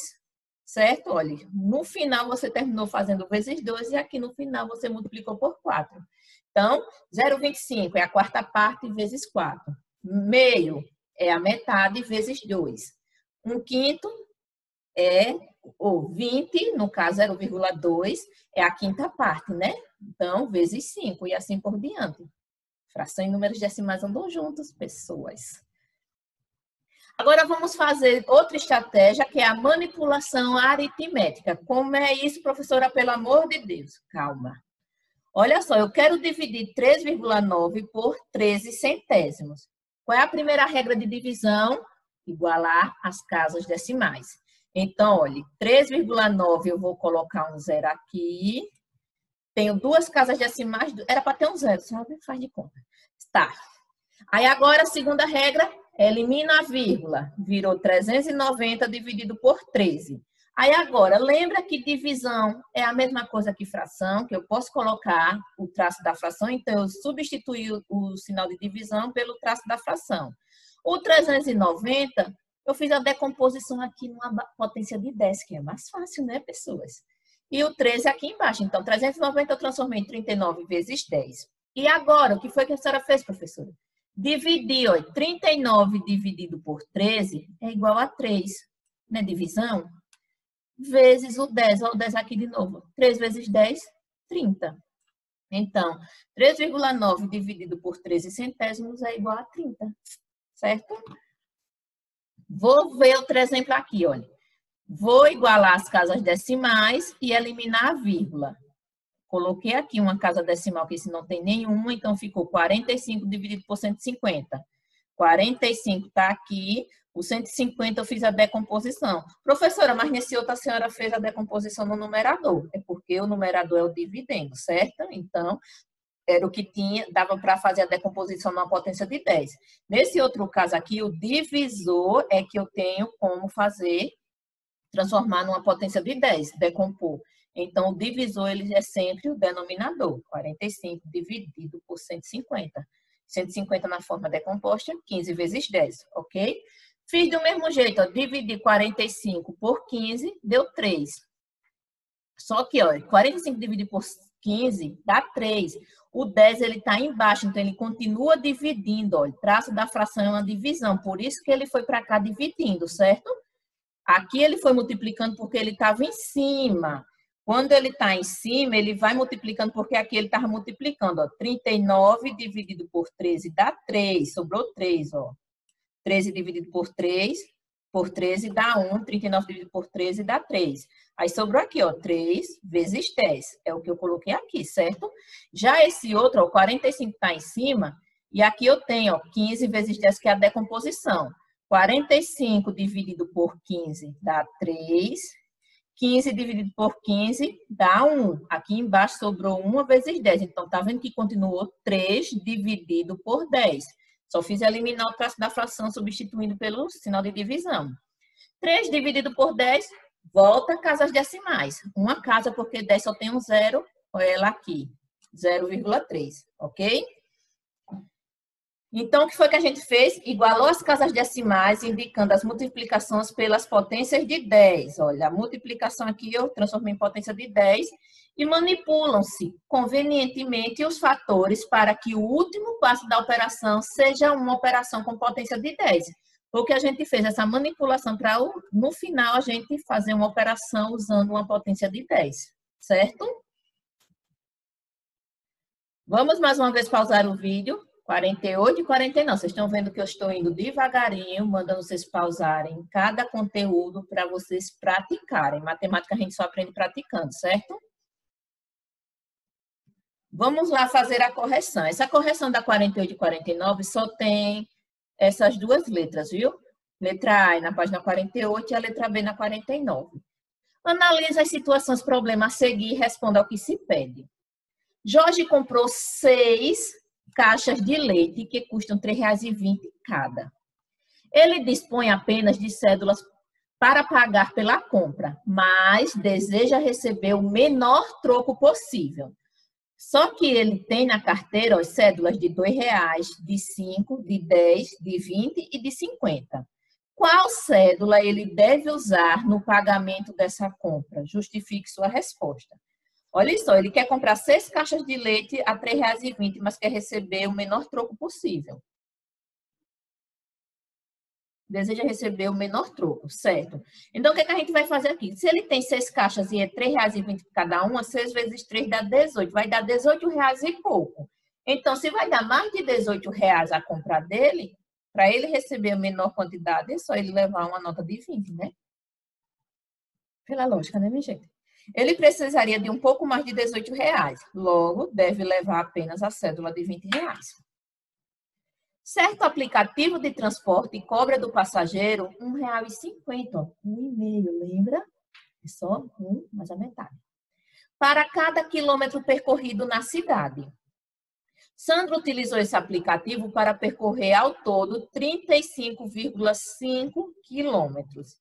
Certo? Olha, no final você terminou fazendo vezes 2 e aqui no final você multiplicou por 4. Então, 0,25 é a quarta parte vezes 4. Meio é a metade vezes 2. 1/5 é, ou 20, no caso 0,2, é a quinta parte, né? Então, vezes 5 e assim por diante. Fração e números decimais andam juntos, pessoas. Agora vamos fazer outra estratégia, que é a manipulação aritmética. Como é isso, professora? Pelo amor de Deus, calma. Olha só, eu quero dividir 3,9 por 13 centésimos. Qual é a primeira regra de divisão? Igualar as casas decimais. Então, olha, 3,9 eu vou colocar um zero aqui. Tenho duas casas decimais, era para ter um zero, só faz de conta. Tá. Aí agora a segunda regra, elimina a vírgula. Virou 390 dividido por 13. Aí agora, lembra que divisão é a mesma coisa que fração, que eu posso colocar o traço da fração, então eu substituí o sinal de divisão pelo traço da fração. O 390, eu fiz a decomposição aqui numa potência de 10, que é mais fácil, né, pessoas? E o 13 aqui embaixo. Então, 390 eu transformei em 39 vezes 10. E agora, o que foi que a senhora fez, professora? Dividir, ó, 39 dividido por 13 é igual a 3, né? Divisão, vezes o 10. Olha o 10 aqui de novo. 3 vezes 10, 30. Então, 3,9 dividido por 13 centésimos é igual a 30, certo? Vou ver outro exemplo aqui, olha. Vou igualar as casas decimais e eliminar a vírgula. Coloquei aqui uma casa decimal que se não tem nenhuma, então ficou 45 dividido por 150. 45 está aqui, o 150 eu fiz a decomposição. Professora, mas nesse outro a senhora fez a decomposição no numerador. É porque o numerador é o dividendo, certo? Então, era o que tinha, dava para fazer a decomposição numa potência de 10. Nesse outro caso aqui, o divisor é que eu tenho como fazer, transformar numa potência de 10, decompor. Então, o divisor ele é sempre o denominador, 45 dividido por 150. 150 na forma decomposta, 15 vezes 10, ok? Fiz do mesmo jeito, ó, dividi 45 por 15, deu 3. Só que, ó, 45 dividido por 15 dá 3. O 10 ele está embaixo, então ele continua dividindo. Ó, o traço da fração é uma divisão, por isso que ele foi para cá dividindo, certo? Aqui ele foi multiplicando porque ele estava em cima. Quando ele está em cima, ele vai multiplicando porque aqui ele estava multiplicando. Ó, 39 dividido por 13 dá 3, sobrou 3. Ó. 13 dividido por 13 dá 1, 39 dividido por 13 dá 3. Aí sobrou aqui, ó, 3 vezes 10. É o que eu coloquei aqui, certo? Já esse outro, ó, 45 está em cima, e aqui eu tenho, ó, 15 vezes 10, que é a decomposição. 45 dividido por 15 dá 3. 15 dividido por 15 dá 1. Aqui embaixo sobrou 1 vezes 10. Então, tá vendo que continuou 3 dividido por 10. Só fiz eliminar o traço da fração, substituindo pelo sinal de divisão. 3 dividido por 10, volta a casas decimais. Uma casa, porque 10 só tem um zero, olha ela aqui, 0,3, ok? Então, o que foi que a gente fez? Igualou as casas decimais, indicando as multiplicações pelas potências de 10. Olha, a multiplicação aqui eu transformei em potência de 10 e manipulam-se convenientemente os fatores para que o último passo da operação seja uma operação com potência de 10. Porque a gente fez essa manipulação para, no final, a gente fazer uma operação usando uma potência de 10, certo? Vamos mais uma vez pausar o vídeo. 48 e 49. Vocês estão vendo que eu estou indo devagarinho, mandando vocês pausarem cada conteúdo para vocês praticarem. Matemática a gente só aprende praticando, certo? Vamos lá fazer a correção. Essa correção da 48 e 49 só tem essas duas letras, viu? Letra A na página 48 e a letra B na 49. Analise as situações, problemas a seguir e responda ao que se pede. Jorge comprou 6 caixas de leite que custam R$ 3,20 cada. Ele dispõe apenas de cédulas para pagar pela compra, mas deseja receber o menor troco possível. Só que ele tem na carteira as cédulas de R$ 2,00, de 5, de 10, de 20 e de 50. Qual cédula ele deve usar no pagamento dessa compra? Justifique sua resposta. Olha só, ele quer comprar 6 caixas de leite a R$ 3,20, mas quer receber o menor troco possível. Deseja receber o menor troco, certo? Então, o que a gente vai fazer aqui? Se ele tem 6 caixas e é R$ 3,20 cada uma, 6 vezes 3 dá 18. Vai dar R$18 e pouco. Então, se vai dar mais de R$18 a compra dele, para ele receber a menor quantidade, é só ele levar uma nota de 20, né? Pela lógica, né, minha gente? Ele precisaria de um pouco mais de R$18. Logo, deve levar apenas a cédula de R$20. Certo aplicativo de transporte cobra do passageiro R$ 1,50. 1,5, lembra? É só 1 mais a metade. Para cada quilômetro percorrido na cidade. Sandra utilizou esse aplicativo para percorrer ao todo 35,5 quilômetros.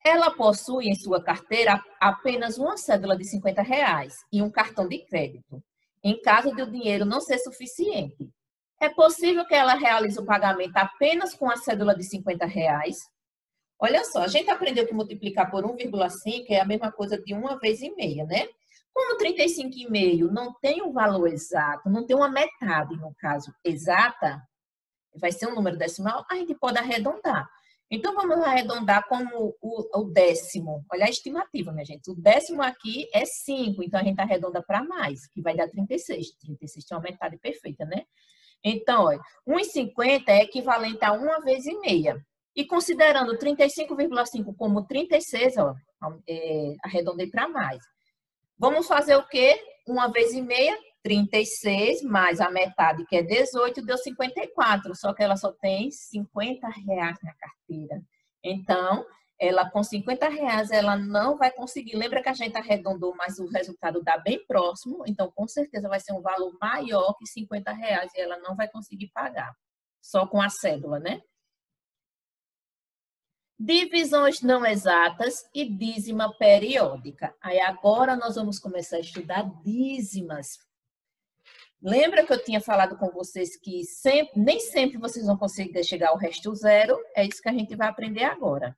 Ela possui em sua carteira apenas uma cédula de R$50 e um cartão de crédito, em caso de o dinheiro não ser suficiente. É possível que ela realize o pagamento apenas com a cédula de R$50? Olha só, a gente aprendeu que multiplicar por 1,5 é a mesma coisa de 1 vez e meia, né? Como 35,5 não tem um valor exato, não tem uma metade, no caso, exata, vai ser um número decimal, a gente pode arredondar. Então, vamos arredondar como o décimo. Olha a estimativa, minha gente. O décimo aqui é 5, então a gente arredonda para mais, que vai dar 36. 36 tem uma metade perfeita, né? Então, olha, 1,50 é equivalente a 1 vez e meia. E considerando 35,5 como 36, ó, arredondei para mais. Vamos fazer o quê? 1 vez e meia, 36, mais a metade, que é 18, deu 54. Só que ela só tem R$50 na carteira. Então, ela com R$50, ela não vai conseguir. Lembra que a gente arredondou, mas o resultado dá bem próximo, então com certeza vai ser um valor maior que R$50 e ela não vai conseguir pagar, só com a cédula, né? Divisões não exatas e dízima periódica. Aí agora nós vamos começar a estudar dízimas. Lembra que eu tinha falado com vocês que nem sempre vocês vão conseguir chegar ao resto zero? É isso que a gente vai aprender agora.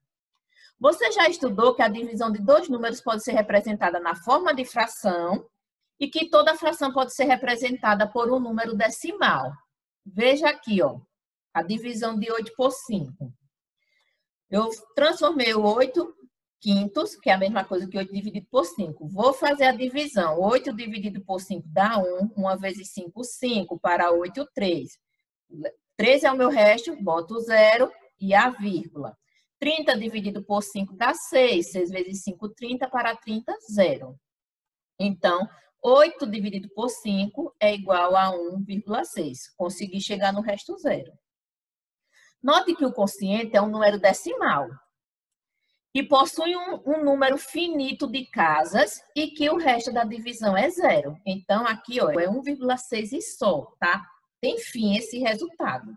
Você já estudou que a divisão de dois números pode ser representada na forma de fração e que toda fração pode ser representada por um número decimal. Veja aqui, ó, a divisão de 8 por 5. Eu transformei o 8 quintos, que é a mesma coisa que 8 dividido por 5. Vou fazer a divisão. 8 dividido por 5 dá 1. 1 vezes 5, 5. Para 8, 3. 3 é o meu resto, boto o 0 e a vírgula. 30 dividido por 5 dá 6. 6 vezes 5, 30. Para 30, 0. Então, 8 dividido por 5 é igual a 1,6. Consegui chegar no resto zero. Note que o quociente é um número decimal e possui um número finito de casas e que o resto da divisão é 0. Então, aqui ó, é 1,6 e só, tá? Tem fim esse resultado.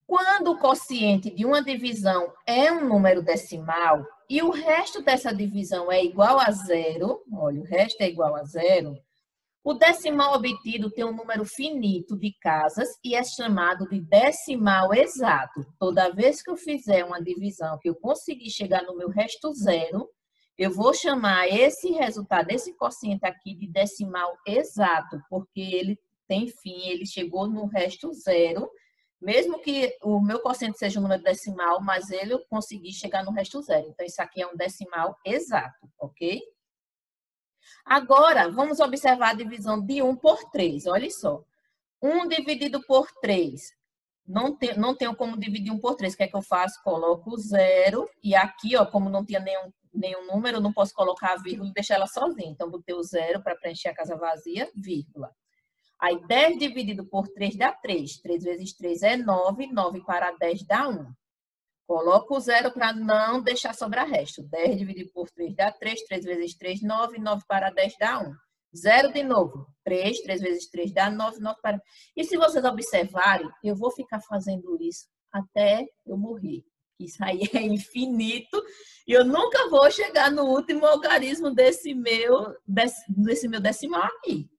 Quando o quociente de uma divisão é um número decimal e o resto dessa divisão é igual a 0, olha, o resto é igual a 0, o decimal obtido tem um número finito de casas e é chamado de decimal exato. Toda vez que eu fizer uma divisão que eu conseguir chegar no meu resto zero, eu vou chamar esse resultado, esse quociente aqui, de decimal exato, porque ele tem fim, ele chegou no resto zero, mesmo que o meu quociente seja um número decimal, mas ele consegui chegar no resto zero. Então, isso aqui é um decimal exato, ok? Agora, vamos observar a divisão de 1 por 3. Olha só. 1 dividido por 3. Não tenho como dividir 1 por 3. O que é que eu faço? Coloco o 0. E aqui, ó, como não tinha nenhum número, eu não posso colocar a vírgula e deixar ela sozinha. Então, botei o 0 para preencher a casa vazia, vírgula. Aí, 10 dividido por 3 dá 3. 3 vezes 3 é 9. 9 para 10 dá 1. Coloco o 0 para não deixar sobrar resto. 10 dividido por 3 dá 3. 3 vezes 3, 9. 9 para 10 dá 1. 0 de novo. 3. 3 vezes 3 dá 9. 9 para... E se vocês observarem, eu vou ficar fazendo isso até eu morrer. Isso aí é infinito. E eu nunca vou chegar no último algarismo desse meu decimal aqui.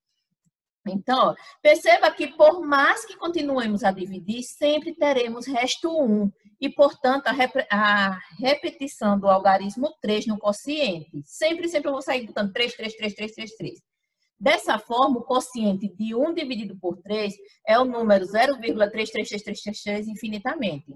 Então, ó, perceba que por mais que continuemos a dividir, sempre teremos resto 1. E, portanto, a repetição do algarismo 3 no quociente. Sempre eu vou sair botando 3, 3, 3, 3, 3, 3. Dessa forma, o quociente de 1 dividido por 3 é o número 0,33333 infinitamente.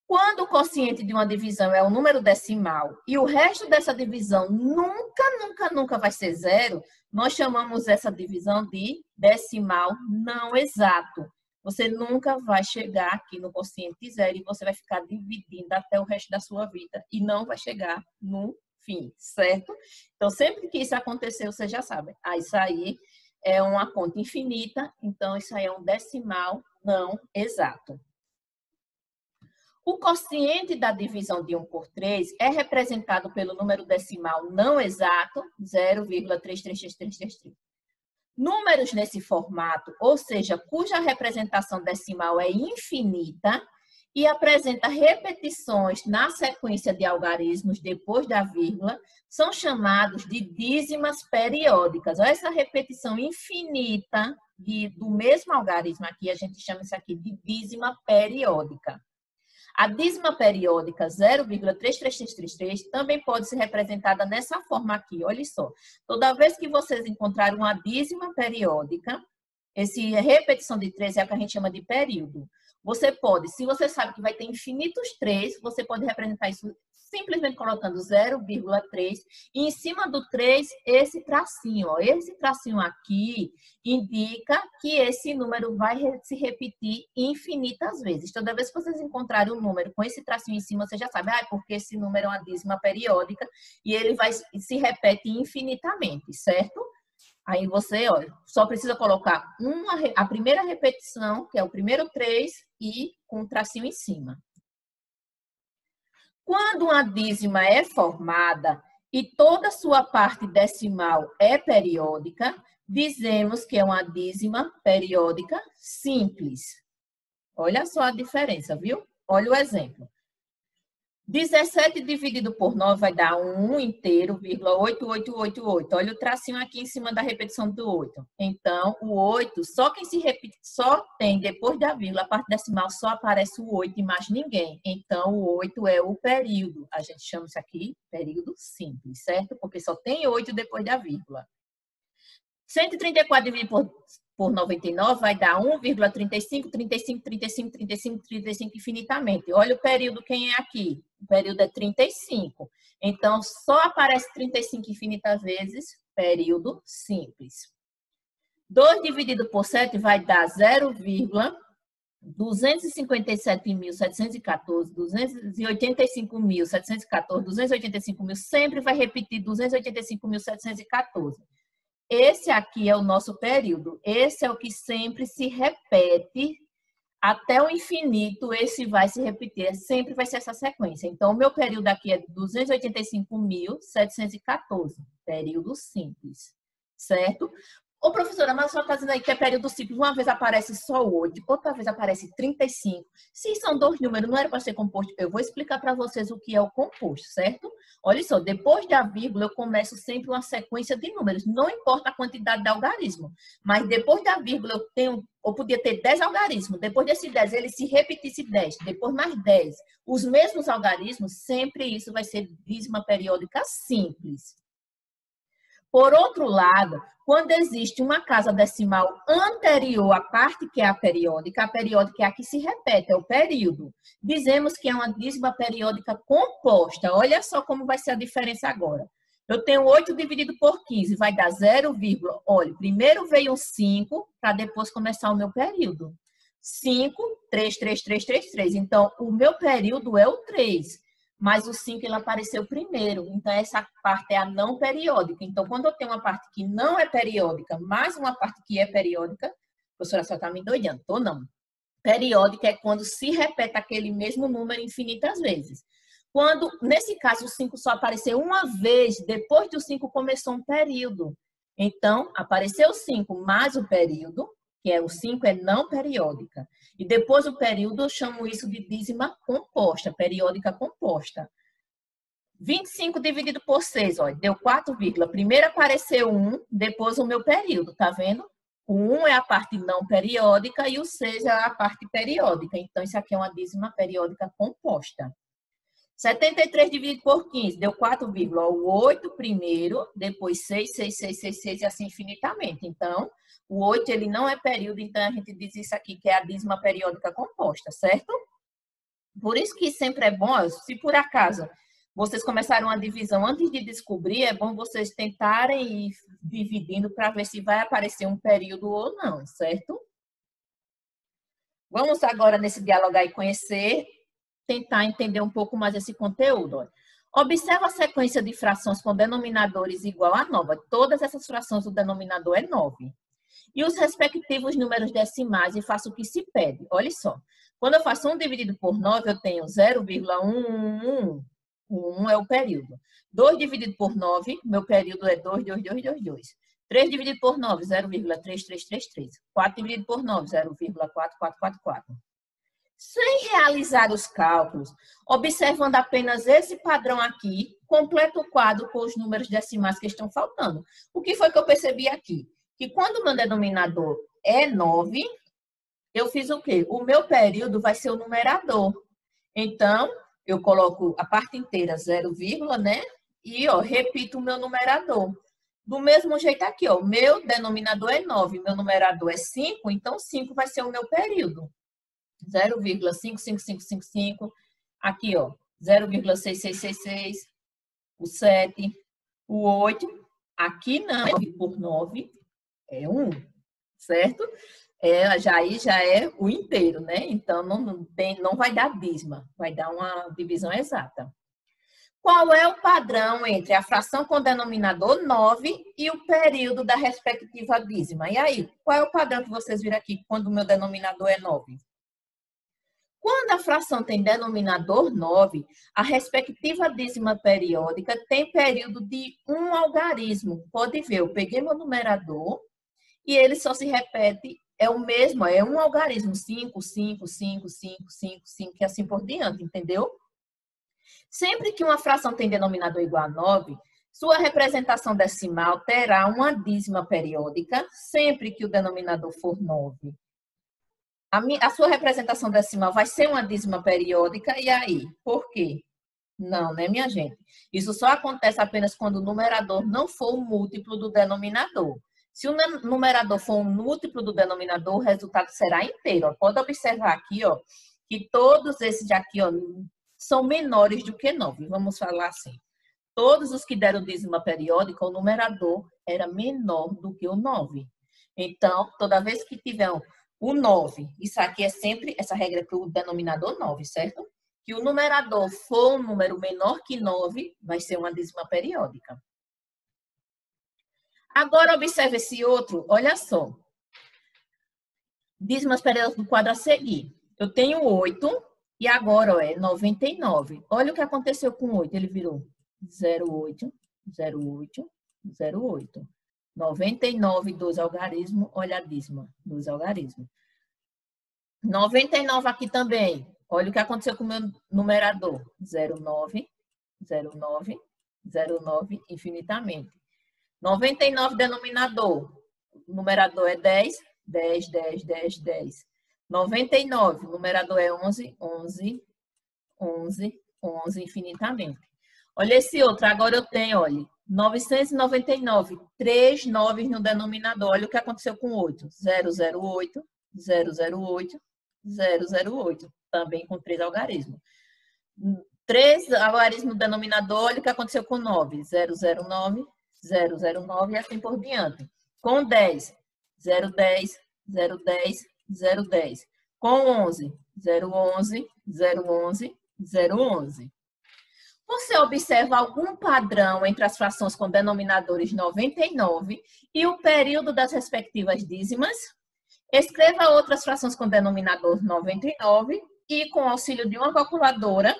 Quando o quociente de uma divisão é um número decimal e o resto dessa divisão nunca vai ser 0, nós chamamos essa divisão de decimal não exato. Você nunca vai chegar aqui no quociente 0 e você vai ficar dividindo até o resto da sua vida e não vai chegar no fim, certo? Então, sempre que isso acontecer, você já sabe. Isso aí é uma conta infinita, então isso aí é um decimal não exato. O quociente da divisão de 1 por 3 é representado pelo número decimal não exato, 0,333333. Números nesse formato, ou seja, cuja representação decimal é infinita e apresenta repetições na sequência de algarismos depois da vírgula, são chamados de dízimas periódicas. Olha essa repetição infinita do mesmo algarismo aqui, a gente chama isso aqui de dízima periódica. A dízima periódica 0,33333 também pode ser representada nessa forma aqui, olha só. Toda vez que vocês encontrarem uma dízima periódica, essa repetição de 3 é o que a gente chama de período. Você pode, se você sabe que vai ter infinitos 3, você pode representar isso simplesmente colocando 0,3 e em cima do 3, esse tracinho. Ó. Esse tracinho aqui indica que esse número vai se repetir infinitas vezes. Toda vez que vocês encontrarem um número com esse tracinho em cima, você já sabe, porque esse número é uma dízima periódica e ele se repete infinitamente, certo? Aí você, olha, só precisa colocar a primeira repetição, que é o primeiro 3, e com um tracinho em cima. Quando uma dízima é formada e toda sua parte decimal é periódica, dizemos que é uma dízima periódica simples. Olha só a diferença, viu? Olha o exemplo. 17 dividido por 9 vai dar 1 inteiro, vírgula 8888. Olha o tracinho aqui em cima da repetição do 8. Então, o 8, só quem se repete, só tem depois da vírgula, a parte decimal só aparece o 8 e mais ninguém. Então, o 8 é o período. A gente chama isso aqui período simples, certo? Porque só tem 8 depois da vírgula. 134 dividido por 99 vai dar 1,35, 35, 35, 35, 35 infinitamente. Olha o período, quem é aqui? O período é 35. Então, só aparece 35 infinitas vezes, período simples. 2 dividido por 7 vai dar 0,257.714, 285.714, 285.000, sempre vai repetir 285.714. Esse aqui é o nosso período. Esse é o que sempre se repete até o infinito. Esse vai se repetir. Sempre vai ser essa sequência. Então, o meu período aqui é 285.714. Período simples. Certo? Ô, professora, mas a senhora está dizendo aí que é período simples. Uma vez aparece só 8, outra vez aparece 35. Se são dois números, não era para ser composto. Eu vou explicar para vocês o que é o composto, certo? Olha só, depois da vírgula, eu começo sempre uma sequência de números. Não importa a quantidade de algarismo. Mas depois da vírgula, eu podia ter 10 algarismos. Depois desse 10, ele se repetisse 10. Depois mais 10. Os mesmos algarismos, sempre isso vai ser dízima periódica simples. Por outro lado, quando existe uma casa decimal anterior à parte que é a periódica é a que se repete, é o período. Dizemos que é uma dízima periódica composta. Olha só como vai ser a diferença agora. Eu tenho 8 dividido por 15, vai dar 0, olha, primeiro veio um 5, para depois começar o meu período. 5, 3, 3, 3, 3, 3. Então, o meu período é o 3. Mas o 5 ele apareceu primeiro, então essa parte é a não periódica. Então, quando eu tenho uma parte que não é periódica, mais uma parte que é periódica, a professora só está me doidando, tô não. Periódica é quando se repete aquele mesmo número infinitas vezes. Quando, nesse caso, o 5 só apareceu uma vez, depois do 5 começou um período. Então, apareceu o 5 mais o período, que é o 5 é não periódica. E depois do período, eu chamo isso de dízima composta, periódica composta. 25 dividido por 6, ó, deu 4, primeiro apareceu 1, depois o meu período, tá vendo? O 1 é a parte não periódica e o 6 é a parte periódica. Então, isso aqui é uma dízima periódica composta. 73 dividido por 15, deu 4, o 8 primeiro, depois 6, 6, 6, 6, 6 e assim infinitamente. Então, o 8 ele não é período, então a gente diz isso aqui que é a dízima periódica composta, certo? Por isso que sempre é bom, se por acaso vocês começaram a divisão antes de descobrir, é bom vocês tentarem ir dividindo para ver se vai aparecer um período ou não, certo? Vamos agora nesse diálogo aí conhecer, tentar entender um pouco mais esse conteúdo. Observa a sequência de frações com denominadores igual a 9. Todas essas frações, o denominador é 9. E os respectivos números decimais e faço o que se pede. Olha só. Quando eu faço 1 dividido por 9, eu tenho 0,111. O 1 é o período. 2 dividido por 9, meu período é 2, 2, 2, 2, 2. 3 dividido por 9, 0,3333. 4 dividido por 9, 0,4444. Sem realizar os cálculos, observando apenas esse padrão aqui, completa o quadro com os números decimais que estão faltando. O que foi que eu percebi aqui? Que quando o meu denominador é 9, eu fiz o quê? O meu período vai ser o numerador. Então, eu coloco a parte inteira 0, né? E, ó, repito o meu numerador. Do mesmo jeito aqui, ó, meu denominador é 9, meu numerador é 5, então 5 vai ser o meu período. 0,55555, aqui, ó, 0,6666, o 7, o 8, aqui não, 9 por 9 é 1, certo? Já é o inteiro, né? Então, não vai dar dízima, vai dar uma divisão exata. Qual é o padrão entre a fração com denominador 9 e o período da respectiva dízima? E aí, qual é o padrão que vocês viram aqui quando o meu denominador é 9? Quando a fração tem denominador 9, a respectiva dízima periódica tem período de um algarismo. Pode ver, eu peguei meu numerador e ele só se repete, é o mesmo, é um algarismo, 5, 5, 5, 5, 5, 5, e assim por diante, entendeu? Sempre que uma fração tem denominador igual a 9, sua representação decimal terá uma dízima periódica, sempre que o denominador for 9. A sua representação decimal vai ser uma dízima periódica, e aí? Por quê? Não, né, minha gente? Isso só acontece apenas quando o numerador não for um múltiplo do denominador. Se o numerador for um múltiplo do denominador, o resultado será inteiro. Pode observar aqui, ó, que todos esses aqui, ó, são menores do que 9. Vamos falar assim. Todos os que deram dízima periódica, o numerador era menor do que o 9. Então, toda vez que tiver o 9, isso aqui é sempre, essa regra é para o denominador 9, certo? Que o numerador for um número menor que 9, vai ser uma dízima periódica. Agora, observe esse outro, olha só. Dízimas periódicas do quadro a seguir. Eu tenho 8 e agora ó, é 99. Olha o que aconteceu com 8, ele virou 08, 08, 08. 99, 2 algarismo, olha a dízima, 2 algarismo. 99 aqui também, olha o que aconteceu com o meu numerador, 09, 09, 09, infinitamente. 99 denominador, o numerador é 10, 10, 10, 10, 10. 99, o numerador é 11, 11, 11, 11, infinitamente. Olha esse outro, agora eu tenho, olha, 999, 3 9 no denominador. Olha o que aconteceu com 8. 008, 008, 008. Também com 3 algarismos. 3 algarismos no denominador. Olha o que aconteceu com 9. 009, 009 e assim por diante. Com 10, 010, 010, 010. Com 11, 011, 011, 011. Você observa algum padrão entre as frações com denominadores 99 e o período das respectivas dízimas? Escreva outras frações com denominador 99 e, com o auxílio de uma calculadora,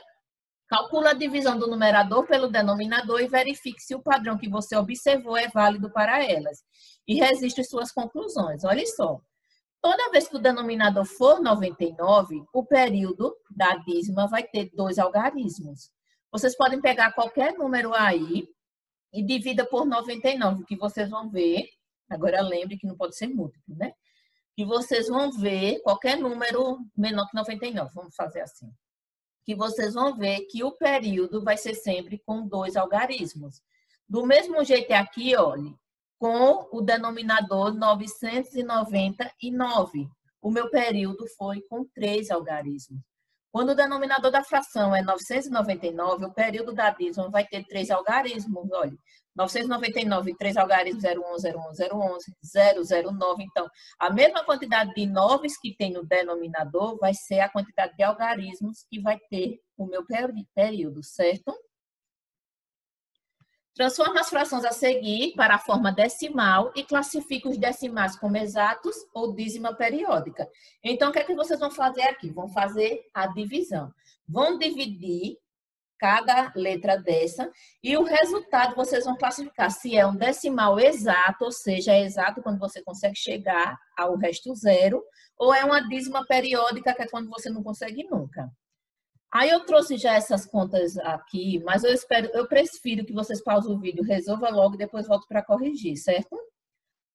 calcula a divisão do numerador pelo denominador e verifique se o padrão que você observou é válido para elas. E registre suas conclusões. Olha só. Toda vez que o denominador for 99, o período da dízima vai ter 2 algarismos. Vocês podem pegar qualquer número aí e divida por 99, que vocês vão ver. Agora lembre que não pode ser múltiplo, né? Que vocês vão ver qualquer número menor que 99. Vamos fazer assim. Que vocês vão ver que o período vai ser sempre com 2 algarismos. Do mesmo jeito aqui, olha, com o denominador 999. O meu período foi com 3 algarismos. Quando o denominador da fração é 999, o período da dízima vai ter 3 algarismos. Olha, 999, 3 algarismos, 01, 01, 011, 009. Então, a mesma quantidade de 9 que tem no denominador vai ser a quantidade de algarismos que vai ter o meu período, certo? Transforma as frações a seguir para a forma decimal e classifica os decimais como exatos ou dízima periódica. Então, o que é que vocês vão fazer aqui? Vão fazer a divisão. Vão dividir cada letra dessa e o resultado vocês vão classificar se é um decimal exato, ou seja, é exato quando você consegue chegar ao resto zero, ou é uma dízima periódica, que é quando você não consegue nunca. Aí eu trouxe já essas contas aqui, mas eu prefiro que vocês pausem o vídeo, resolva logo e depois volto para corrigir, certo?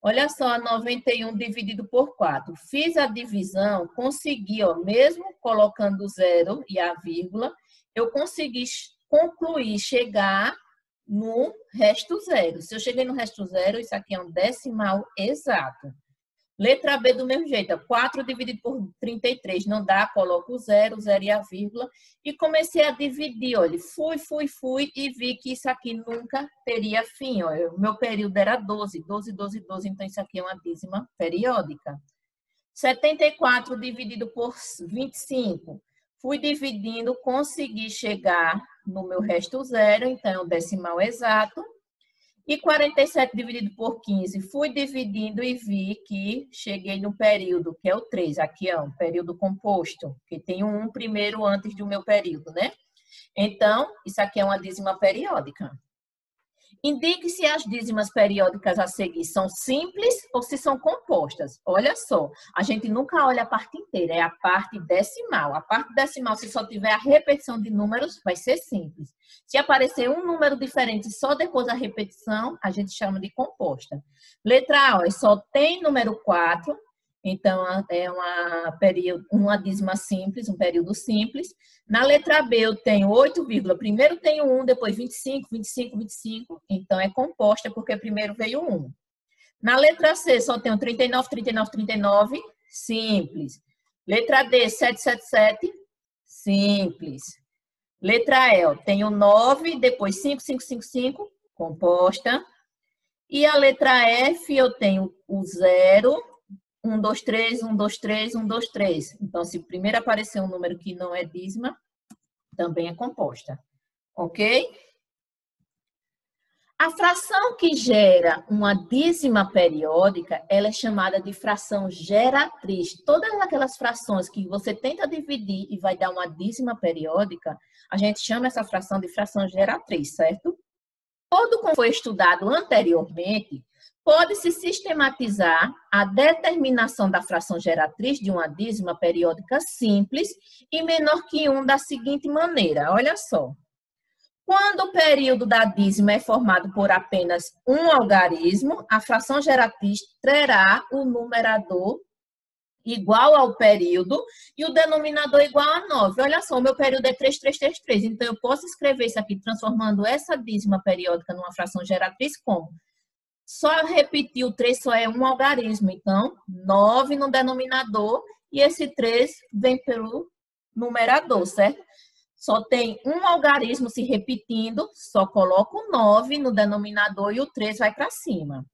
Olha só, 91 dividido por 4. Fiz a divisão, consegui, ó, mesmo colocando o zero e a vírgula, eu consegui concluir, chegar no resto zero. Se eu cheguei no resto zero, isso aqui é um decimal exato. Letra B do mesmo jeito, 4 dividido por 33, não dá, coloco o zero, zero e a vírgula, e comecei a dividir, olha, fui e vi que isso aqui nunca teria fim, olha, o meu período era 12, 12, 12, 12, então isso aqui é uma dízima periódica. 74 dividido por 25, fui dividindo, consegui chegar no meu resto zero, então é um decimal exato. E 47 dividido por 15, fui dividindo e vi que cheguei no período, que é o 3. Aqui é um período composto, que tem um primeiro antes do meu período, né? Então, isso aqui é uma dízima periódica. Indique se as dízimas periódicas a seguir são simples ou se são compostas. Olha só, a gente nunca olha a parte inteira, é a parte decimal. A parte decimal, se só tiver a repetição de números, vai ser simples. Se aparecer um número diferente só depois da repetição, a gente chama de composta. Letra A, só tem número 4. Então, é uma dízima simples, um período simples. Na letra B, eu tenho 8, primeiro tenho 1, depois 25, 25, 25. Então, é composta porque primeiro veio 1. Na letra C, só tenho 39, 39, 39. Simples. Letra D, 777. Simples. Letra E, eu tenho 9, depois 5, 5, 5, 5. Composta. E a letra F, eu tenho o 0. 1, 2, 3, 1, 2, 3, 1, 2, 3. Então, se primeiro aparecer um número que não é dízima, também é composta. Ok? A fração que gera uma dízima periódica, ela é chamada de fração geratriz. Todas aquelas frações que você tenta dividir e vai dar uma dízima periódica, a gente chama essa fração de fração geratriz, certo? Todo como foi estudado anteriormente, pode-se sistematizar a determinação da fração geratriz de uma dízima periódica simples e menor que 1 da seguinte maneira. Olha só. Quando o período da dízima é formado por apenas um algarismo, a fração geratriz terá o numerador igual ao período e o denominador igual a 9. Olha só, o meu período é 3, 3, 3, 3. Então, eu posso escrever isso aqui transformando essa dízima periódica numa fração geratriz como? Só repetir o 3 só é um algarismo. Então, 9 no denominador e esse 3 vem pelo numerador, certo? Só tem um algarismo se repetindo, só coloco o 9 no denominador e o 3 vai para cima.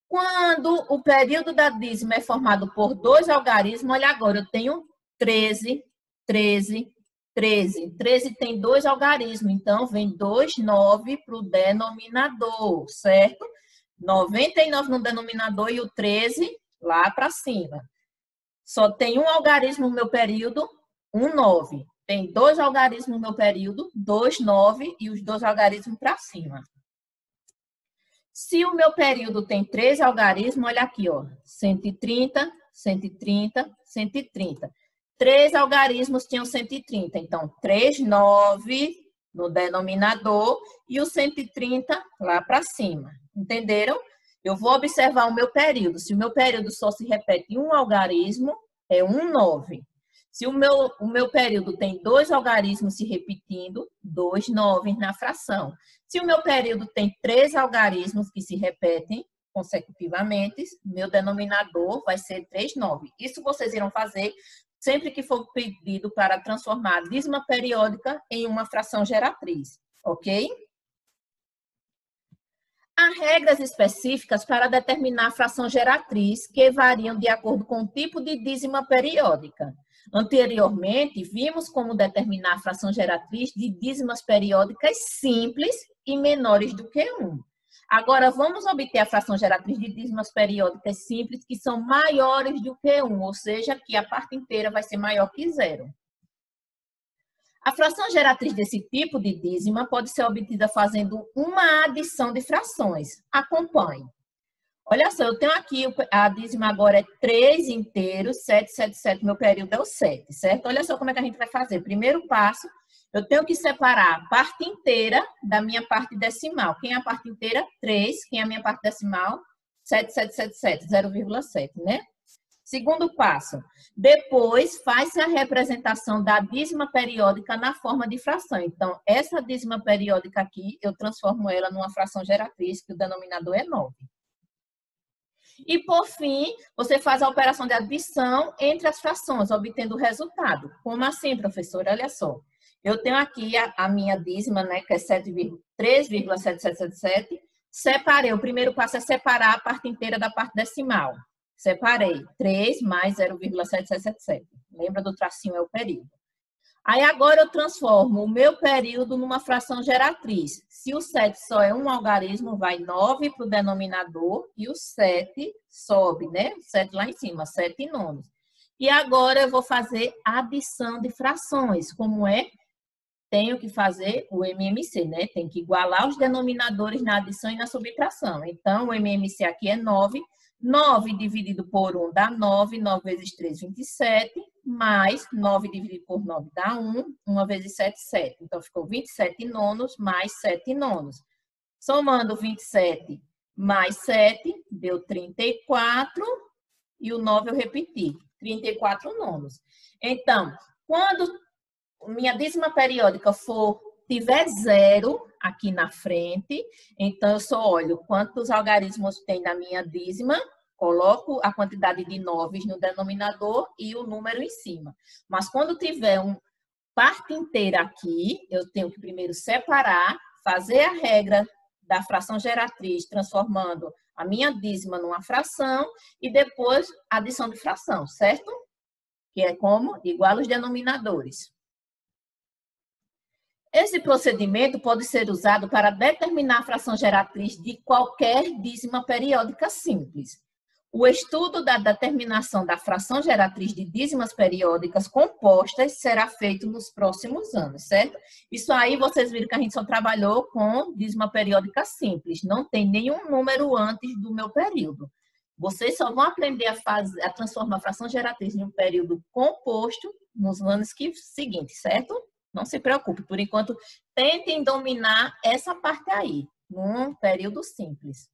Quando o período da dízima é formado por 2 algarismos, olha agora, eu tenho 13, 13, 13. 13 tem 2 algarismos, então vem 2, 9 para o denominador, certo? 99 no denominador e o 13 lá para cima. Só tem um algarismo no meu período, 1, 9. Tem 2 algarismos no meu período, 2, 9 e os 2 algarismos para cima. Se o meu período tem 3 algarismos, olha aqui, ó, 130, 130, 130. 3 algarismos tinham 130, então 3, 9 no denominador e o 130 lá para cima. Entenderam? Eu vou observar o meu período. Se o meu período só se repete em um algarismo, é 1, 9. Se o meu período tem 2 algarismos se repetindo, 2, 9 na fração. Se o meu período tem 3 algarismos que se repetem consecutivamente, meu denominador vai ser 3, 9. Isso vocês irão fazer sempre que for pedido para transformar a dízima periódica em uma fração geratriz, ok? Há regras específicas para determinar a fração geratriz que variam de acordo com o tipo de dízima periódica. Anteriormente, vimos como determinar a fração geratriz de dízimas periódicas simples e menores do que 1. Agora, vamos obter a fração geratriz de dízimas periódicas simples que são maiores do que 1, ou seja, que a parte inteira vai ser maior que 0. A fração geratriz desse tipo de dízima pode ser obtida fazendo uma adição de frações. Acompanhe. Olha só, eu tenho aqui, a dízima agora é 3 inteiros, 7, 7, 7, meu período é o 7, certo? Olha só como é que a gente vai fazer. Primeiro passo, eu tenho que separar a parte inteira da minha parte decimal. Quem é a parte inteira? 3. Quem é a minha parte decimal? 7, 7, 7, 7, 0,7, né? Segundo passo, depois faz-se a representação da dízima periódica na forma de fração. Então, essa dízima periódica aqui, eu transformo ela numa fração geratriz, que o denominador é 9. E, por fim, você faz a operação de adição entre as frações, obtendo o resultado. Como assim, professora? Olha só. Eu tenho aqui a minha dízima, né, que é 3,7777. Separei. O primeiro passo é separar a parte inteira da parte decimal. Separei. 3 mais 0,7777. Lembra do tracinho, é o período. Aí agora eu transformo o meu período numa fração geratriz. Se o 7 só é um algarismo, vai 9 para o denominador e o 7 sobe, né? O 7 lá em cima, 7 nonos. E agora eu vou fazer adição de frações. Como é? Tenho que fazer o MMC, né? Tem que igualar os denominadores na adição e na subtração. Então, o MMC aqui é 9. 9 dividido por 1 dá 9. 9 vezes 3, 27. Mais 9 dividido por 9 dá 1. 1 vezes 7, 7. Então, ficou 27 nonos mais 7 nonos. Somando 27 mais 7, deu 34. E o 9 eu repeti, 34 nonos. Então, quando minha dízima periódica tiver 0 aqui na frente, então eu só olho quantos algarismos tem na minha dízima, coloco a quantidade de 9 no denominador e o número em cima. Mas quando tiver uma parte inteira aqui, eu tenho que primeiro separar, fazer a regra da fração geratriz, transformando a minha dízima numa fração e depois adição de fração, certo? Que é como? Igual os denominadores. Esse procedimento pode ser usado para determinar a fração geratriz de qualquer dízima periódica simples. O estudo da determinação da fração geratriz de dízimas periódicas compostas será feito nos próximos anos, certo? Isso aí vocês viram que a gente só trabalhou com dízima periódica simples, não tem nenhum número antes do meu período. Vocês só vão aprender a transformar a fração geratriz em um período composto nos anos seguintes, certo? Não se preocupe, por enquanto, tentem dominar essa parte aí, num período simples.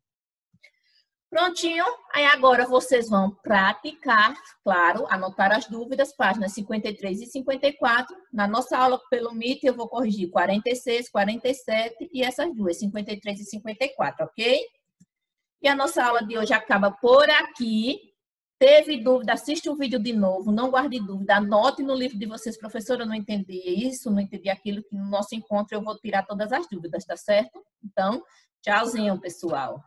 Prontinho? Aí agora vocês vão praticar, claro, anotar as dúvidas, páginas 53 e 54. Na nossa aula pelo Meet eu vou corrigir 46, 47 e essas duas, 53 e 54, ok? E a nossa aula de hoje acaba por aqui. Teve dúvida, assiste o vídeo de novo, não guarde dúvida, anote no livro de vocês, professora, eu não entendi isso, não entendi aquilo, que no nosso encontro eu vou tirar todas as dúvidas, tá certo? Então, tchauzinho, pessoal.